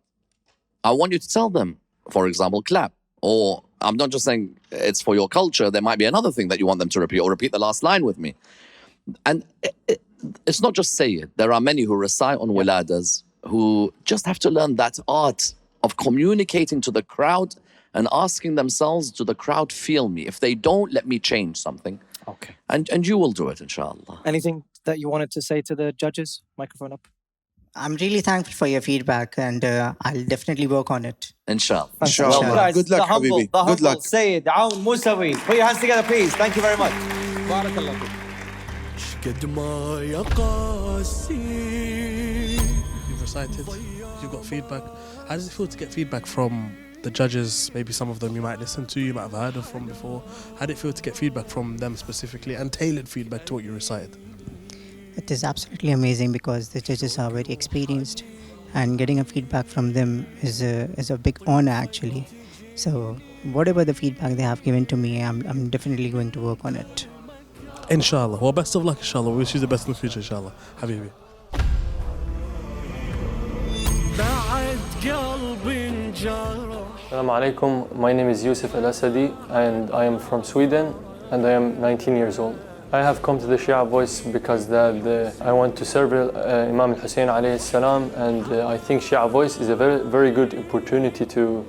I want you to tell them, for example, clap. Or I'm not just saying it's for your culture. There might be another thing that you want them to repeat, or repeat the last line with me. And it's not just say it. There are many who recite on wiladas who just have to learn that art of communicating to the crowd and asking themselves, do the crowd feel me? If they don't, let me change something. Okay. And you will do it, inshallah. Anything that you wanted to say to the judges? Microphone up. I'm really thankful for your feedback, and I'll definitely work on it. Inshallah. Inshallah. Well, Guys, Good luck, the humble, Habibi. the Good humble luck. Sayyid Aoun Moosvi. Put your hands together, please. Thank you very much. Barakallah. You've recited, you've got feedback. How does it feel to get feedback from the judges? Maybe some of them you might listen to, you might have heard of from before. How did it feel to get feedback from them specifically, and tailored feedback to what you recited? It is absolutely amazing because the judges are very experienced, and getting a feedback from them is a big honor actually. So whatever the feedback they have given to me, I'm definitely going to work on it. Inshallah. Well, best of luck, inshallah. We wish you the best in the future, inshallah. Habibi. Assalamu alaikum. My name is Yousrf Alasadi and I am from Sweden and I am 19 years old. I have come to the Shia Voice because I want to serve Imam Hussein alayhi salam, and I think Shia Voice is a very, very good opportunity to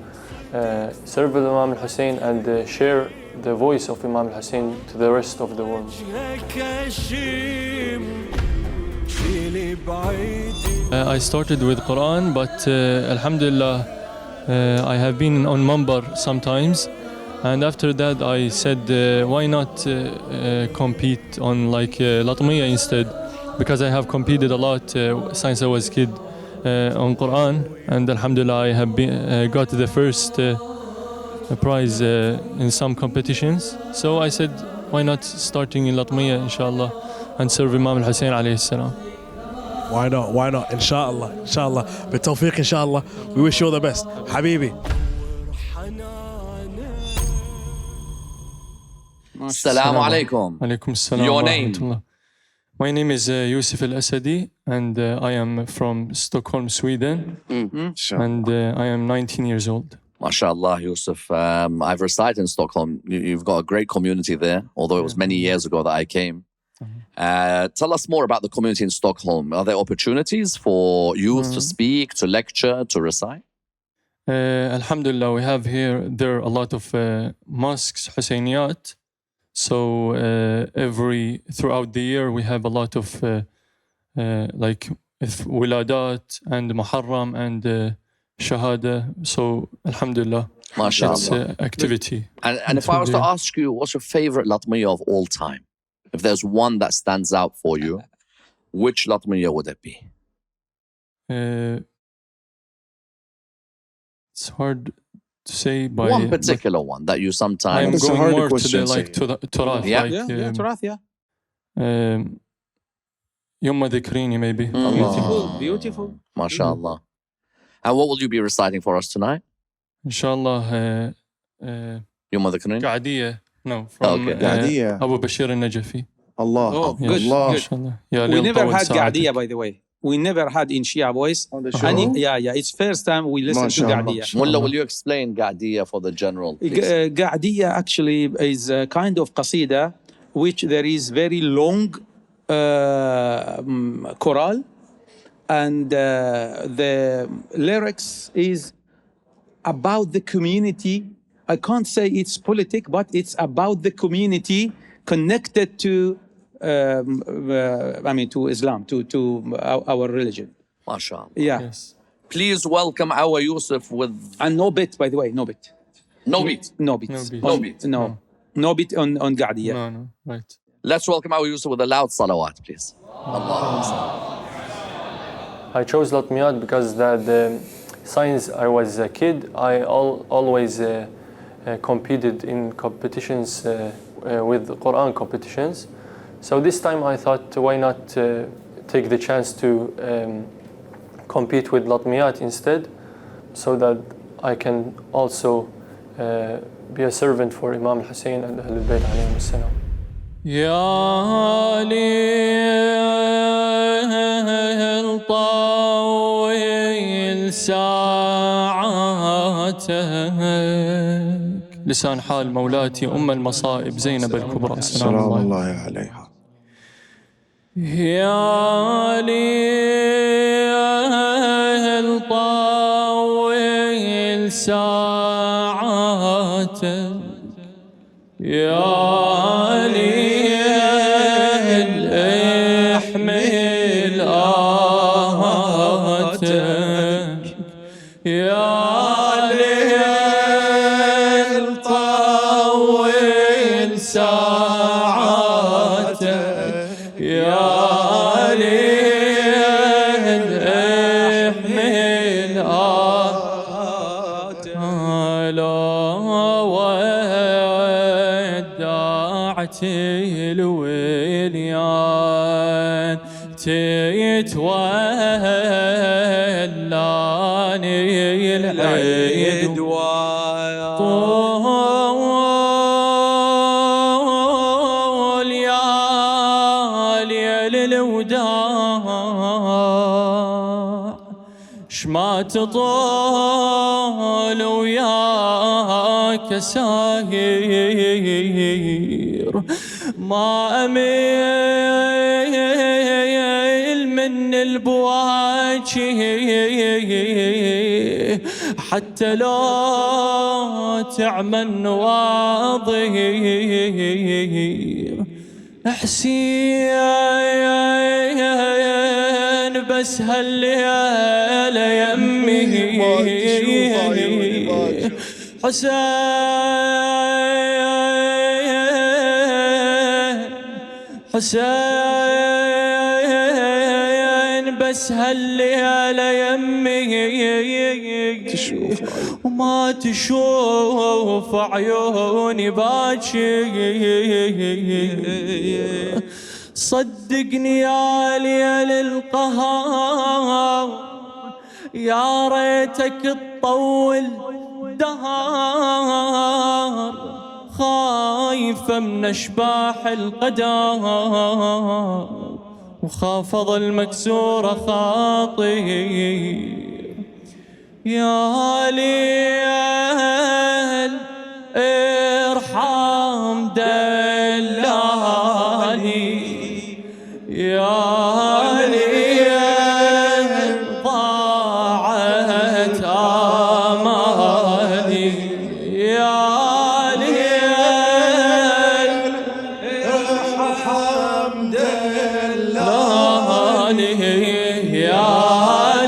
serve Imam Hussein and share the voice of Imam Hussein to the rest of the world. I started with Quran, but Alhamdulillah, I have been on Mambar sometimes, and after that I said why not compete on like Latmiya instead, because I have competed a lot since I was a kid on Quran, and Alhamdulillah I have got the first prize in some competitions. So I said why not starting in Latmiya inshallah and serve Imam Hussein alayhi salam. Why not? Why not? Inshallah. Inshallah. Bitawfiq, inshallah. We wish you all the best. Habibi. Assalamu alaikum. Alaikum assalam. Your name? My name is Yousrf Al-Asadi, and I am from Stockholm, Sweden. And I am 19 years old. MashaAllah, Yousrf. I've resided in Stockholm. You've got a great community there, although it was many years ago that I came. Tell us more about the community in Stockholm. Are there opportunities for youth to speak, to lecture, to recite? Alhamdulillah, we have there are a lot of mosques, Husseiniat. So throughout the year we have a lot of like wiladat and muharram and shahada. So Alhamdulillah, it's activity. And if I was to ask you, what's your favorite Latmiya of all time? If there's one that stands out for you, which Latmiya would it be? It's hard to say by one particular one that you sometimes. I'm going more to the like Turath. Yeah, like, Turath, yeah. Yumma Dhikrini maybe. Beautiful. MashaAllah. And what will you be reciting for us tonight? Inshallah. Yumma Dhikrini? Qa'adiyya. No, from Abu Bashir al-Najafi. Allah. Oh, good. Good. We never had Qa'adiyya, by the way. We never had in Shia Voice. On the show? It's first time we listen to Qa'adiyya. Mullah, will you explain Qa'adiyya for the general? Qa'adiyya actually is a kind of qasida which there is very long choral, and the lyrics is about the community. I can't say it's politic, but it's about the community connected to, to Islam, to our religion. MashaAllah. Yeah. Yes. Please welcome our Yousrf with... And no bit, by the way, no bit. No beat? No beat. No beat. No beat? No beat on Qa'adiyya. No, right. Let's welcome our Yousrf with a loud salawat, please. I chose Latmiyat because since I was a kid, I always competed in competitions with Quran competitions. So this time I thought, why not take the chance to compete with Latmiyat instead, so that I can also be a servant for Imam Hussein and Ahlul Bayt alayhim salam. يا ليل طويل ساعاتك لسان حال مولاتي أم المصائب زينب الكبرى سلام الله عليها. يا ليل طويل ساعاتك يا الوليان تتولاني العيد طول يا الوداع شما تطول وياك ساير ما أميل من البواجي حتى لو تعمى النواظر حسين بس هالليلة يمي حسين بس هالليلة يمي وما تشوف عيوني باكي صدقني يا ليل القهار يا ريتك تطول دهار خايفة من أشباح القدر وخافض المكسورة خاطي يا ليل ارحم دلاني يا ليل ضاعت آمالي يا ليل ارحم دلاني يا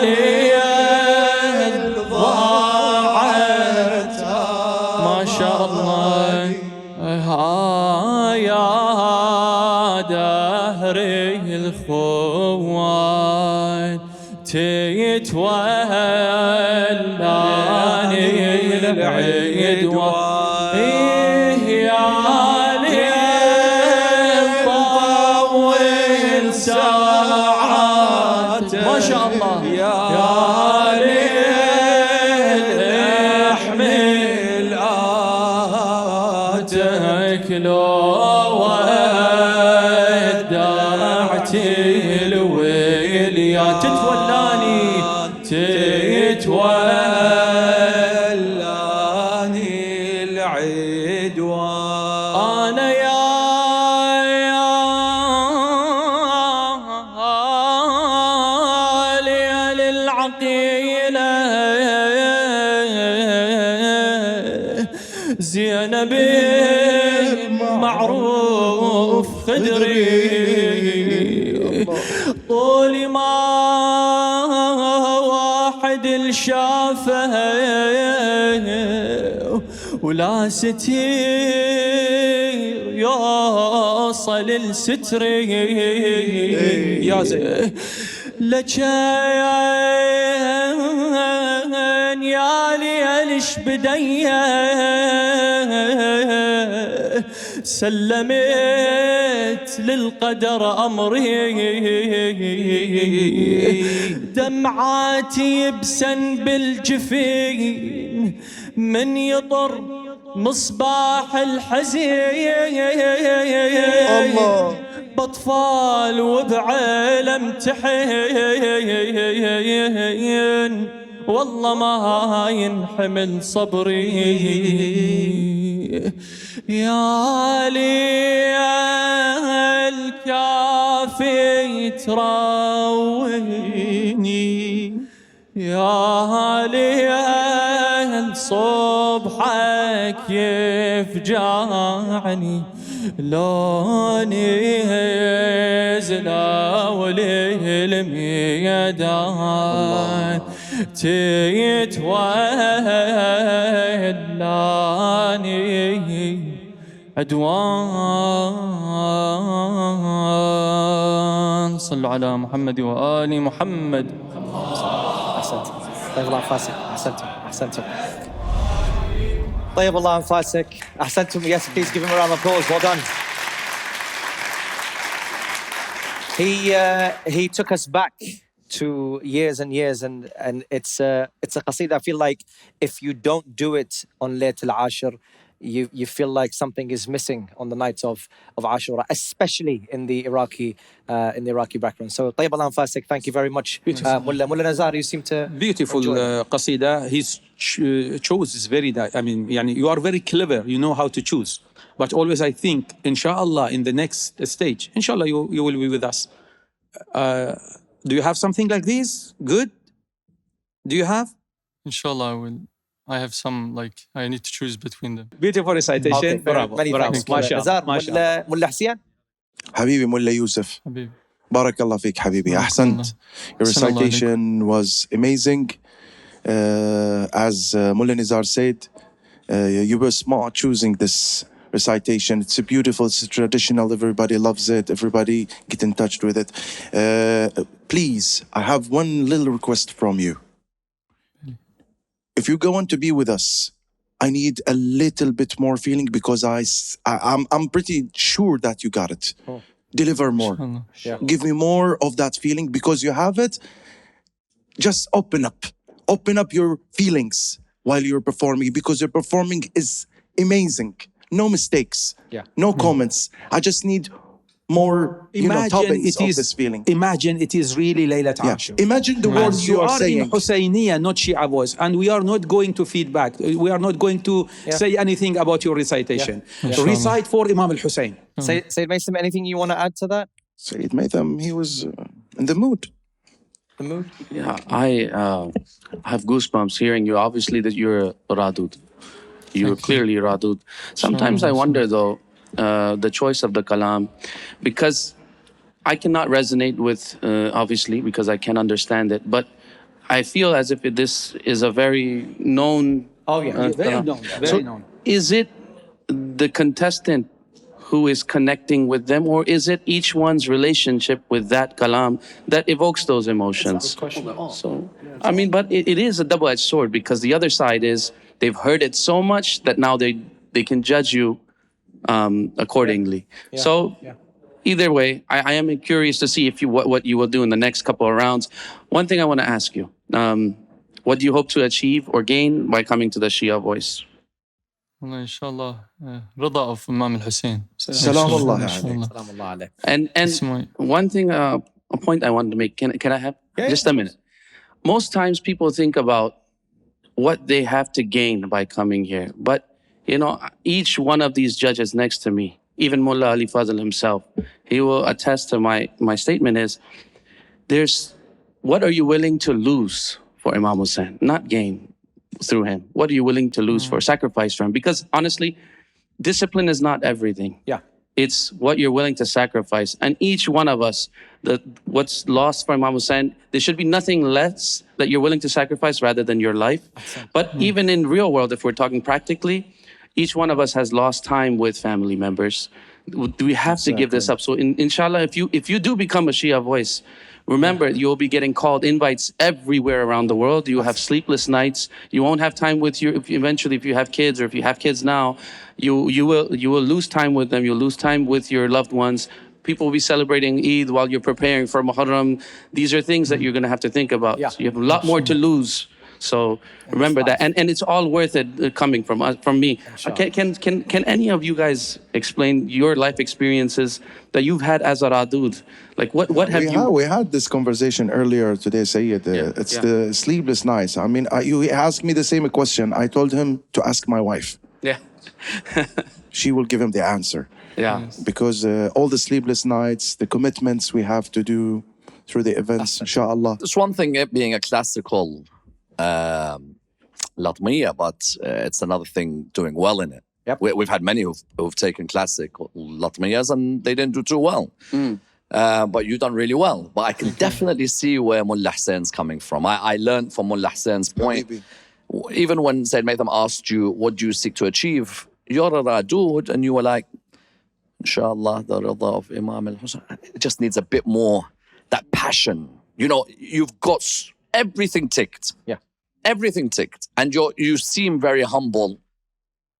ليل ضاعت ما شاء الله يا دهري الخوان تتولاني العدوان يا ليل طول ساعات ما شاء الله يا ليل احمل آتك لو ودعتي الويليا تتولاني العدوان أنا يا ليل العقيلة زينب معروف خدري طولي ما واحد الشافه ولا ستير يوصل الستري يا زين لجان يا ليش بديه سلمت للقدر أمري دمعاتي يبسن بالجفين من يطر مصباح الحزين الله بأطفال وبعلم تحين والله ما ينحمل صبري يا ليل كافي ترويني يا ليل صبحك يفجعني لوني زلا وللميدان تتولاني عدوان صلوا على محمد وآل محمد أحسنت طيب الله أنفاسك أحسنتم طيب الله أنفاسك أحسنتم yes please give him a round of applause well done he took us back to years and years and it's a qasida I feel like if you don't do it on Layt al-Ashir you feel like something is missing on the night of Ashura, especially in the Iraqi background. So طيب الله أنفاسك, thank you very much. Mullah Nazar, you seem to beautiful qasida. His choice is very يعني you are very clever, you know how to choose. But always I think, inshallah, in the next stage, inshallah, you will be with us. Do you have something like this? Good? Do you have? Inshallah, I will. I have some, like, I need to choose between them. Beautiful recitation. Okay, Bravo. many thanks. Nazar, Mullah Hussein. حبيبي Mullah Yousrf. حبيبي. بارك الله فيك حبيبي. أحسنت. Your recitation was amazing. As Mullah Nazar said, you were smart choosing this recitation. It's beautiful, it's traditional, everybody loves it, everybody get in touch with it. Please, I have one little request from you. If you're going to be with us, I need a little bit more feeling because I'm pretty sure that you got it. Deliver more. Yeah. Give me more of that feeling because you have it. Just open up your feelings while you're performing because your performing is amazing. No mistakes, no comments. I just need more, topics of this feeling. Imagine it is really Laylat Ashur. Imagine the words you are saying. In Husseiniyya, not Shia voice, and we are not going to feedback. We are not going to say anything about your recitation. Recite for Imam al-Hussein. Sayyid Maitham, anything you want to add to that? Sayyid Maitham, he was in the mood. The mood? Yeah, I have goosebumps hearing you. Obviously, that you're Radud. You're clearly Radud. Sometimes I wonder, though, the choice of the kalam, because I cannot resonate with, obviously, because I can't understand it, but I feel as if this is a very known... very known, very known. Is it the contestant who is connecting with them, or is it each one's relationship with that kalam that evokes those emotions? So, I mean, but it is a double-edged sword, because the other side is they've heard it so much that now they can judge you accordingly. So either way, I am curious to see if what you will do in the next couple of rounds. One thing I want to ask you, what do you hope to achieve or gain by coming to the Shia voice? Inshallah, Rida of Imam al-Hussein. Salamullah alayhi. And one thing, a point I wanted to make, can I have just a minute? Most times people think about what they have to gain by coming here, but each one of these judges next to me, even Mullah Ali Fazl himself, he will attest to my statement is, what are you willing to lose for Imam Hussein? Not gain through him. What are you willing to lose for, sacrifice for him? Because honestly, discipline is not everything. Yeah. It's what you're willing to sacrifice. And each one of us, what's lost for Imam Hussein, there should be nothing less that you're willing to sacrifice rather than your life. But even in real world, if we're talking practically, each one of us has lost time with family members. We have to give this up. So inshallah, if you do become a Shia voice, remember, you'll be getting called invites everywhere around the world. You have sleepless nights. You won't have time with eventually, if you have kids, or if you have kids now, you will lose time with them. You'll lose time with your loved ones. People will be celebrating Eid while you're preparing for Muharram. These are things that you're going to have to think about. So you have a lot more to lose. So remember that, and it's all worth it coming from me. Can any of you guys explain your life experiences that you've had as a Radud? Like what have you? We had this conversation earlier today, Syed. It's the sleepless nights. I mean, you asked me the same question. I told him to ask my wife. Yeah. She will give him the answer. Yeah. Because all the sleepless nights, the commitments we have to do through the events, inshallah. It's one thing it being a classical Latmiya, but it's another thing doing well in it. Yep. We've had many who've taken classic Latmiyas and they didn't do too well. But you've done really well. But I can definitely see where Mullah Hussein's coming from. I learned from Mullah Hussein's point. Even when Sayyid Maitham asked you, what do you seek to achieve? You're a Radud, and you were like, inshallah, the Rida of Imam al-Hussein. It just needs a bit more, that passion. You've got everything ticked. Yeah. Everything ticked. And you seem very humble.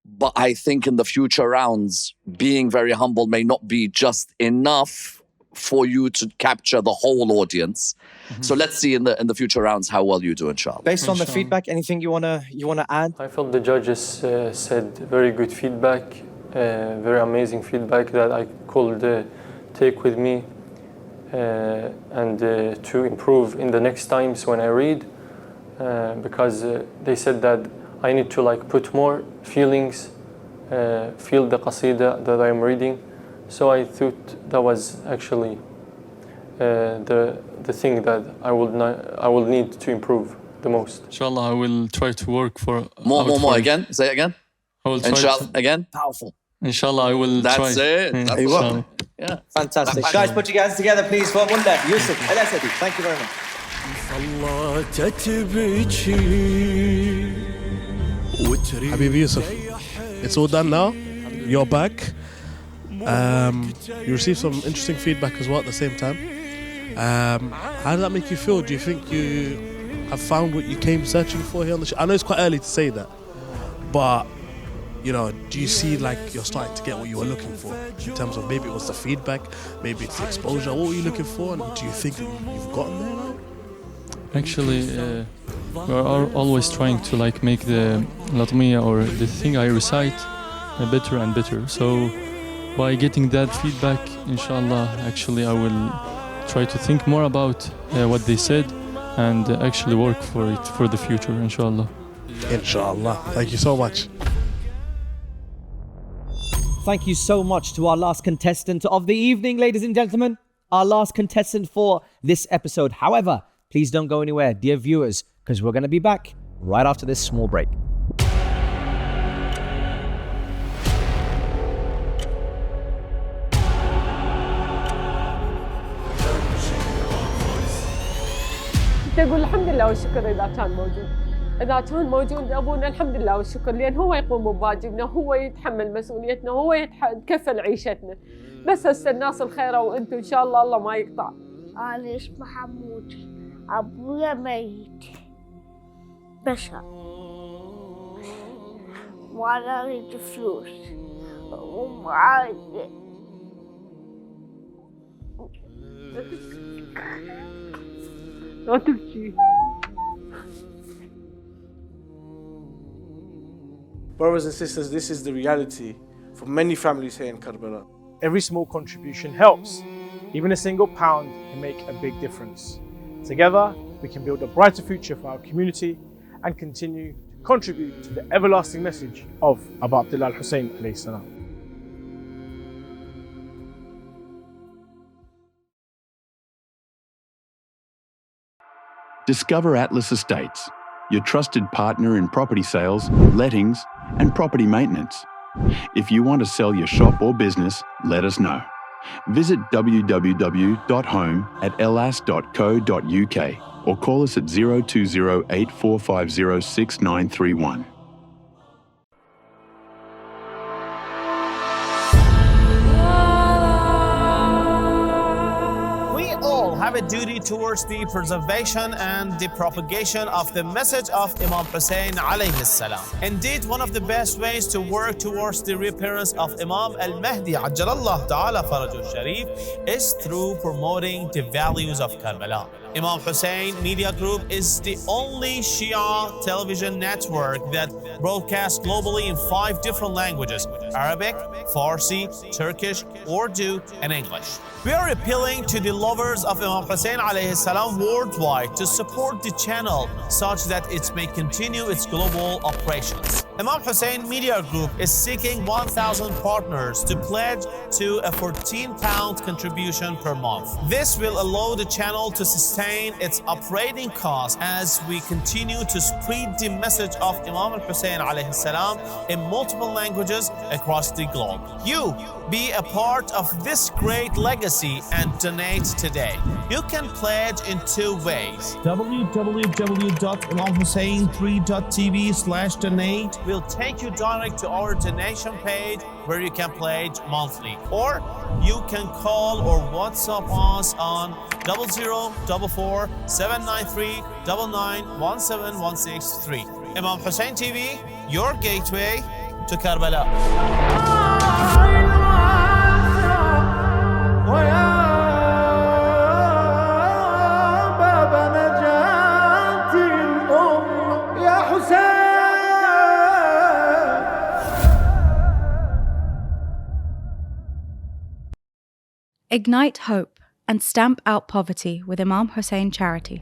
But I think in the future rounds, being very humble may not be just enough for you to capture the whole audience. So let's see in the future rounds how well you do, inshallah. Based on the feedback, anything you wanna add? I felt the judges said very good feedback, very amazing feedback that I could take with me and to improve in the next times when I read, because they said that I need to like put more feelings, feel the qasida that I'm reading. So I thought that was actually the thing that I will need to improve the most. Inshallah, I will try to work for more again. Say it again. I will try inshallah again. Powerful. Inshallah, I will try. That's it. That's Inshallah. Yeah. Fantastic. Guys, put your hands together, please, for Mullah Yousrf Alasadi. Thank you very much. Habibi Yousrf, it's all done now. You're back. You received some interesting feedback as well at the same time. How does that make you feel? Do you think you have found what you came searching for here on the show? I know it's quite early to say that, but you know, do you see like you're starting to get what you were looking for in terms of maybe it was the feedback, maybe it's the exposure? What were you looking for, and do you think you've gotten there now? Actually, we're always trying to like make the Latmiya or the thing I recite better and better. So by getting that feedback, inshallah, actually I will try to think more about what they said and actually work for it for the future, inshallah. Inshallah. Thank you so much. Thank you so much to our last contestant of the evening, ladies and gentlemen. Our last contestant for this episode. However, please don't go anywhere, dear viewers, because we're going to be back right after this small break. تقول الحمد لله والشكر إذا كان موجود. إذا كان موجود أبونا الحمد لله والشكر، لأن هو يقوم بواجبنا، هو يتحمل مسؤوليتنا، هو يتكفل عيشتنا. بس هسه الناس الخيرة وأنتم إن شاء الله الله ما يقطع. أنا اسمي حمود، أبويا ميت بشر، وأنا أريد فلوس ومعاي. لا تبكي. Brothers and sisters, this is the reality for many families here in Karbala. Every small contribution helps. Even a single pound can make a big difference. Together, we can build a brighter future for our community and continue to contribute to the everlasting message of Abu Abdullah al-Hussein alayhi salam. Discover Atlas Estates, your trusted partner in property sales, lettings, and property maintenance. If you want to sell your shop or business, let us know. Visit www.home@elas.co.uk or call us at 020 8450 6931. Have a duty towards the preservation and the propagation of the message of Imam Hussein alayhi salam. Indeed, one of the best ways to work towards the reappearance of Imam al-Mahdi ajjalallahu ta'ala farajul sharif is through promoting the values of Karbala. Imam Hussein Media Group is the only Shia television network that broadcasts globally in 5 different languages: Arabic, Farsi, Turkish, Urdu, and English. We are appealing to the lovers of Imam Hussein alayhi salam worldwide to support the channel such that it may continue its global operations. Imam Hussein Media Group is seeking 1,000 partners to pledge to a £14 contribution per month. This will allow the channel to sustain its operating costs as we continue to spread the message of Imam al-Hussein alayhi salam in multiple languages across the globe. You be a part of this great legacy and donate today. You can pledge in 2 ways. www.imamhussein3.tv/donate will take you direct to our donation page where you can pledge monthly. Or you can call or WhatsApp us on 0044 793 9917163. Imam Hussein TV, your gateway to Karbala. ويا Ignite hope and stamp out poverty with Imam Hussein Charity.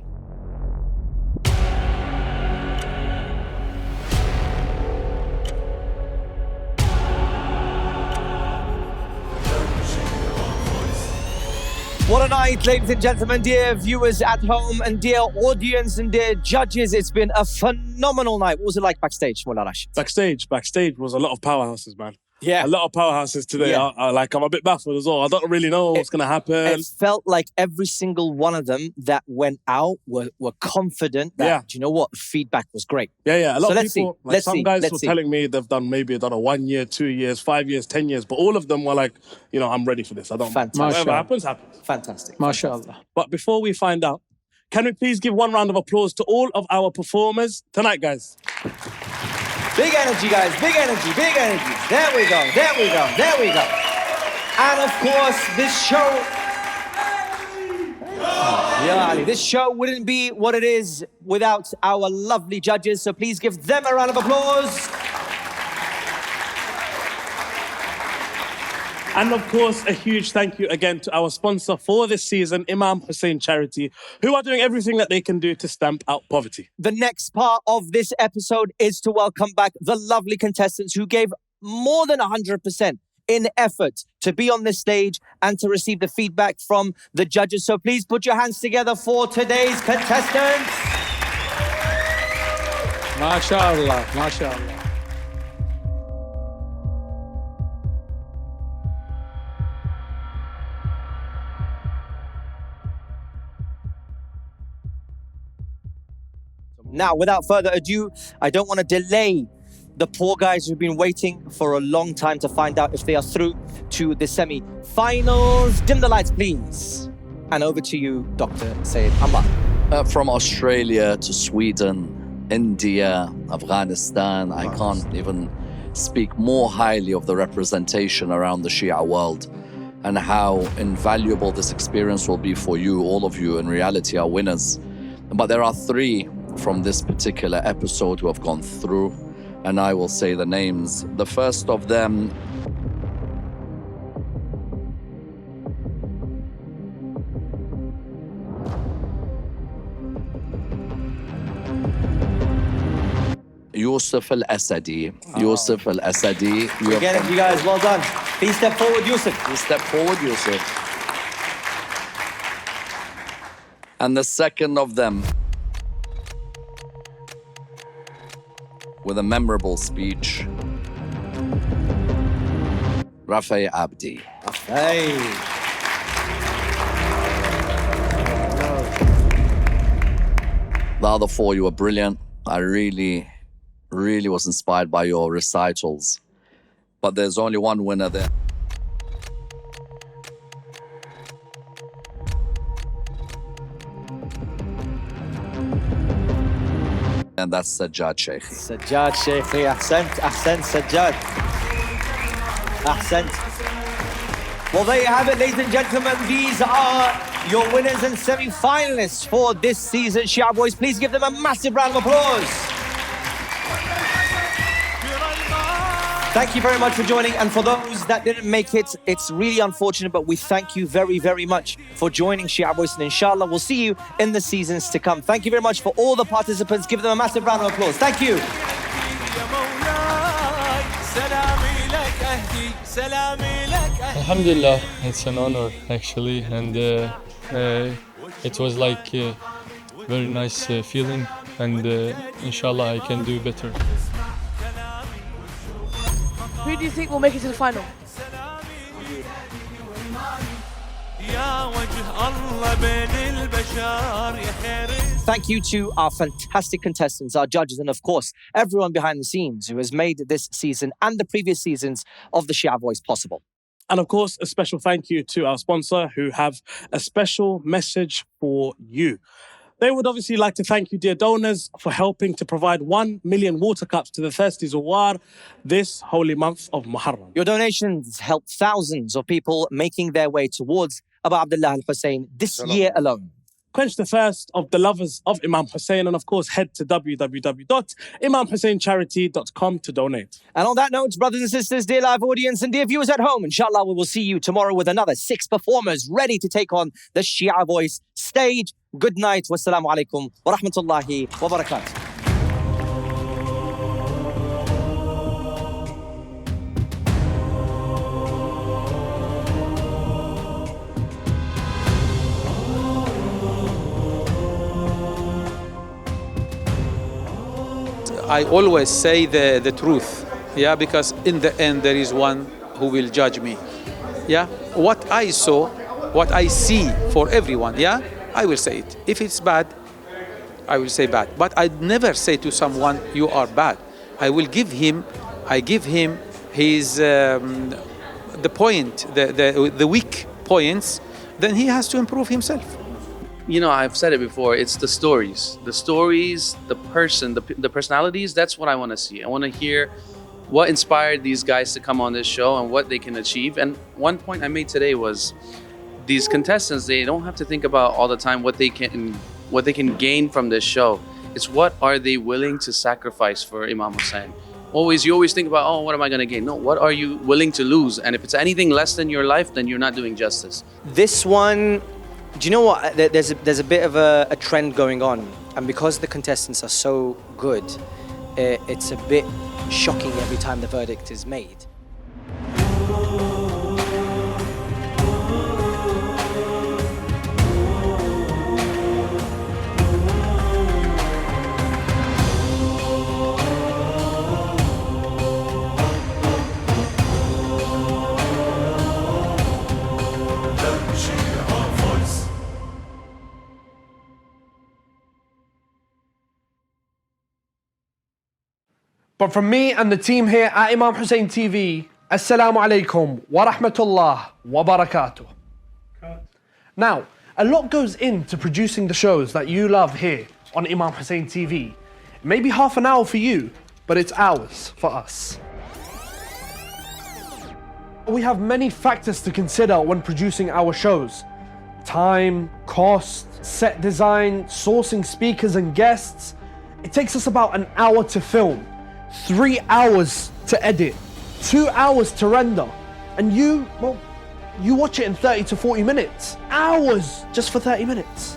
What a night, ladies and gentlemen, dear viewers at home and dear audience and dear judges. It's been a phenomenal night. What was it like backstage, Mullah Rashid? Backstage was a lot of powerhouses, man. Yeah. A lot of powerhouses today. Yeah. I'm a bit baffled as well. I don't really know what's going to happen. It felt like every single one of them that went out were confident that, do you know what, feedback was great. Yeah. A lot So of people, some guys were telling me they've done a 1 year, 2 years, 5 years, 10 years, but all of them were like, I'm ready for this. I don't Fantastic. Whatever happens, happens. Fantastic. MashaAllah. But before we find out, can we please give one round of applause to all of our performers tonight, guys? Big energy, guys. Big energy, big energy. There we go, there we go, there we go. And of course, this show... This show wouldn't be what it is without our lovely judges, so please give them a round of applause. And of course, a huge thank you again to our sponsor for this season, Imam Hussein Charity, who are doing everything that they can do to stamp out poverty. The next part of this episode is to welcome back the lovely contestants who gave more than 100% in effort to be on this stage and to receive the feedback from the judges. So please put your hands together for today's contestants. MashaAllah, MashaAllah. Now, without further ado, I don't want to delay the poor guys who've been waiting for a long time to find out if they are through to the semi-finals. Dim the lights, please. And over to you, Dr. Syed Ammar. From Australia to Sweden, India, Afghanistan, I can't even speak more highly of the representation around the Shia world and how invaluable this experience will be for you. All of you in reality are winners. But there are 3 from this particular episode who have gone through, and I will say the names. The first of them, Yousrf Alasadi. Yousrf Alasadi. Again, you guys, well done. Please step forward, Yousrf. Please step forward, Yousrf. And the second of them, with a memorable speech, Rafay Abidi. Hey. The other 4, you were brilliant. I really was inspired by your recitals. But there's only one winner there. And that's Sajad Sheykhi. Sajad Sheykhi, Ahsant, Sajad. Ahsant. Well, there you have it, ladies and gentlemen. These are your winners and semi-finalists for this season. Shia boys, please give them a massive round of applause. Thank you very much for joining. And for those that didn't make it, it's really unfortunate, but we thank you very, very much for joining Shia Boys. And inshallah, we'll see you in the seasons to come. Thank you very much for all the participants. Give them a massive round of applause. Thank you. Alhamdulillah, it's an honor actually, and it was like a very nice feeling, and inshallah I can do better. Who do you think will make it to the final? Thank you to our fantastic contestants, our judges, and of course, everyone behind the scenes who has made this season and the previous seasons of the Shia Voice possible. And of course, a special thank you to our sponsor who have a special message for you. They would obviously like to thank you, dear donors, for helping to provide 1 million water cups to the thirsty Zawar this holy month of Muharram. Your donations help thousands of people making their way towards Abu Abdullah al-Hussein this year alone. quench the thirst of the lovers of Imam Hussein, and of course, head to www.imamhusseincharity.com to donate. And on that note, brothers and sisters, dear live audience and dear viewers at home, inshallah, we will see you tomorrow with another 6 performers ready to take on the Shia voice stage. Good night. Wassalamu alaikum wa rahmatullahi wa barakatuh. I always say the truth, yeah, because in the end there is one who will judge me. Yeah, what I saw, what I see for everyone, yeah, I will say it. If it's bad, I will say bad. But I'd never say to someone, you are bad. I give him his the point, the weak points, then he has to improve himself. You know, I've said it before, it's the stories, the person, the personalities. That's what I want to see. I want to hear what inspired these guys to come on this show and what they can achieve. And one point I made today was these contestants, they don't have to think about all the time what they can gain from this show. It's what are they willing to sacrifice for Imam Hussein. You always think about, oh, what am I going to gain? No, what are you willing to lose? And if it's anything less than your life, then you're not doing justice. This one, do you know what? There's a bit of a trend going on, and because the contestants are so good, it's a bit shocking every time the verdict is made. But from me and the team here at Imam Hussein TV, Assalamu alaikum wa rahmatullah wa barakatuh. Now, a lot goes into producing the shows that you love here on Imam Hussein TV. It may be half an hour for you, but it's hours for us. We have many factors to consider when producing our shows. Time, cost, set design, sourcing speakers and guests. It takes us about an hour to film, 3 hours to edit, 2 hours to render, and you watch it in 30 to 40 minutes. Hours just for 30 minutes.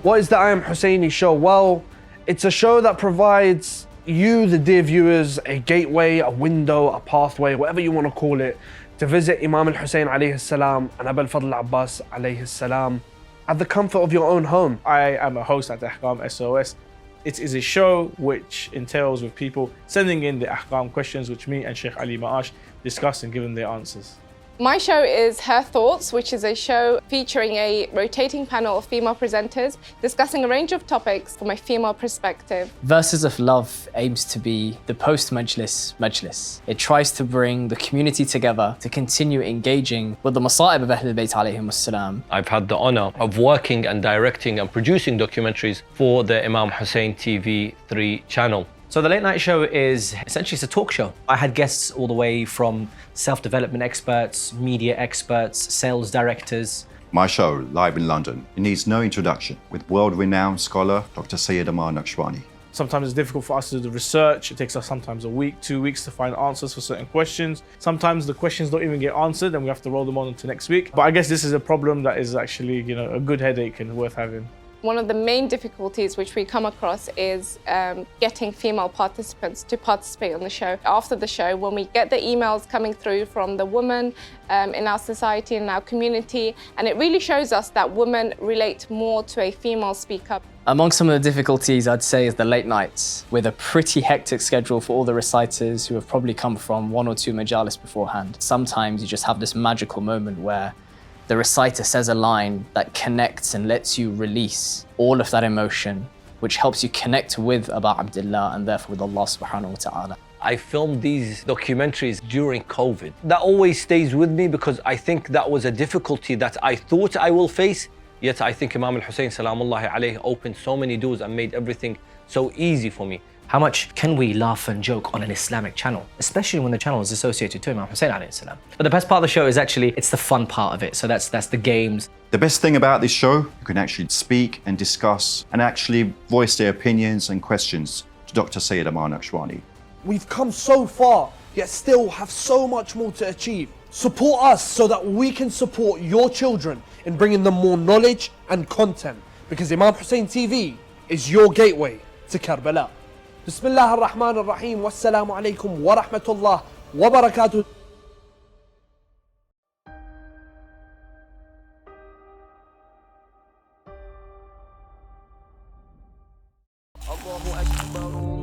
What is the I Am Husseini show? Well, it's a show that provides you, the dear viewers, a gateway, a window, a pathway, whatever you want to call it, to visit Imam al-Hussein alayhi salam and Abul Fadl Abbas alayhi salam at the comfort of your own home. I am a host at Ahkam SOS. It is a show which entails with people sending in the Ahkam questions which me and Sheikh Ali Ma'ash discuss and give them their answers. My show is Her Thoughts, which is a show featuring a rotating panel of female presenters discussing a range of topics from a female perspective. Verses of Love aims to be the post-Majlis. It tries to bring the community together to continue engaging with the Masa'ib of Ahlul Bayt alayhim wassalam. I've had the honor of working and directing and producing documentaries for the Imam Hussein TV 3 channel. So the late night show is essentially it's a talk show. I had guests all the way from self-development experts, media experts, sales directors. My show, live in London, it needs no introduction, with world-renowned scholar Dr. Syed Ammar Nakshawani. Sometimes it's difficult for us to do the research. It takes us sometimes a week, 2 weeks to find answers for certain questions. Sometimes the questions don't even get answered and we have to roll them on to next week. But I guess this is a problem that is actually, a good headache and worth having. One of the main difficulties which we come across is getting female participants to participate on the show. After the show, when we get the emails coming through from the women in our society and our community, and it really shows us that women relate more to a female speaker. Among some of the difficulties, I'd say, is the late nights, with a pretty hectic schedule for all the reciters who have probably come from 1 or 2 majalis beforehand. Sometimes you just have this magical moment where the reciter says a line that connects and lets you release all of that emotion, which helps you connect with Abu Abdullah and therefore with Allah subhanahu wa ta'ala. I filmed these documentaries during COVID. That always stays with me because I think that was a difficulty that I thought I will face, Yet I think Imam al-Hussein salamullahi alayhi opened so many doors and made everything so easy for me. How much can we laugh and joke on an Islamic channel, especially when the channel is associated to Imam Hussein alayhi salam? But the best part of the show is actually, it's the fun part of it. So that's the games. The best thing about this show, you can actually speak and discuss and actually voice their opinions and questions to Dr. Syed Ammar Nakshawani. We've come so far, yet still have so much more to achieve. Support us so that we can support your children in bringing them more knowledge and content, because Imam Hussein TV is your gateway to Karbala. Bismillah ar-Rahman ar-Rahim. Wassalamu alaikum wa rahmatullah wa barakatuh. الله أكبر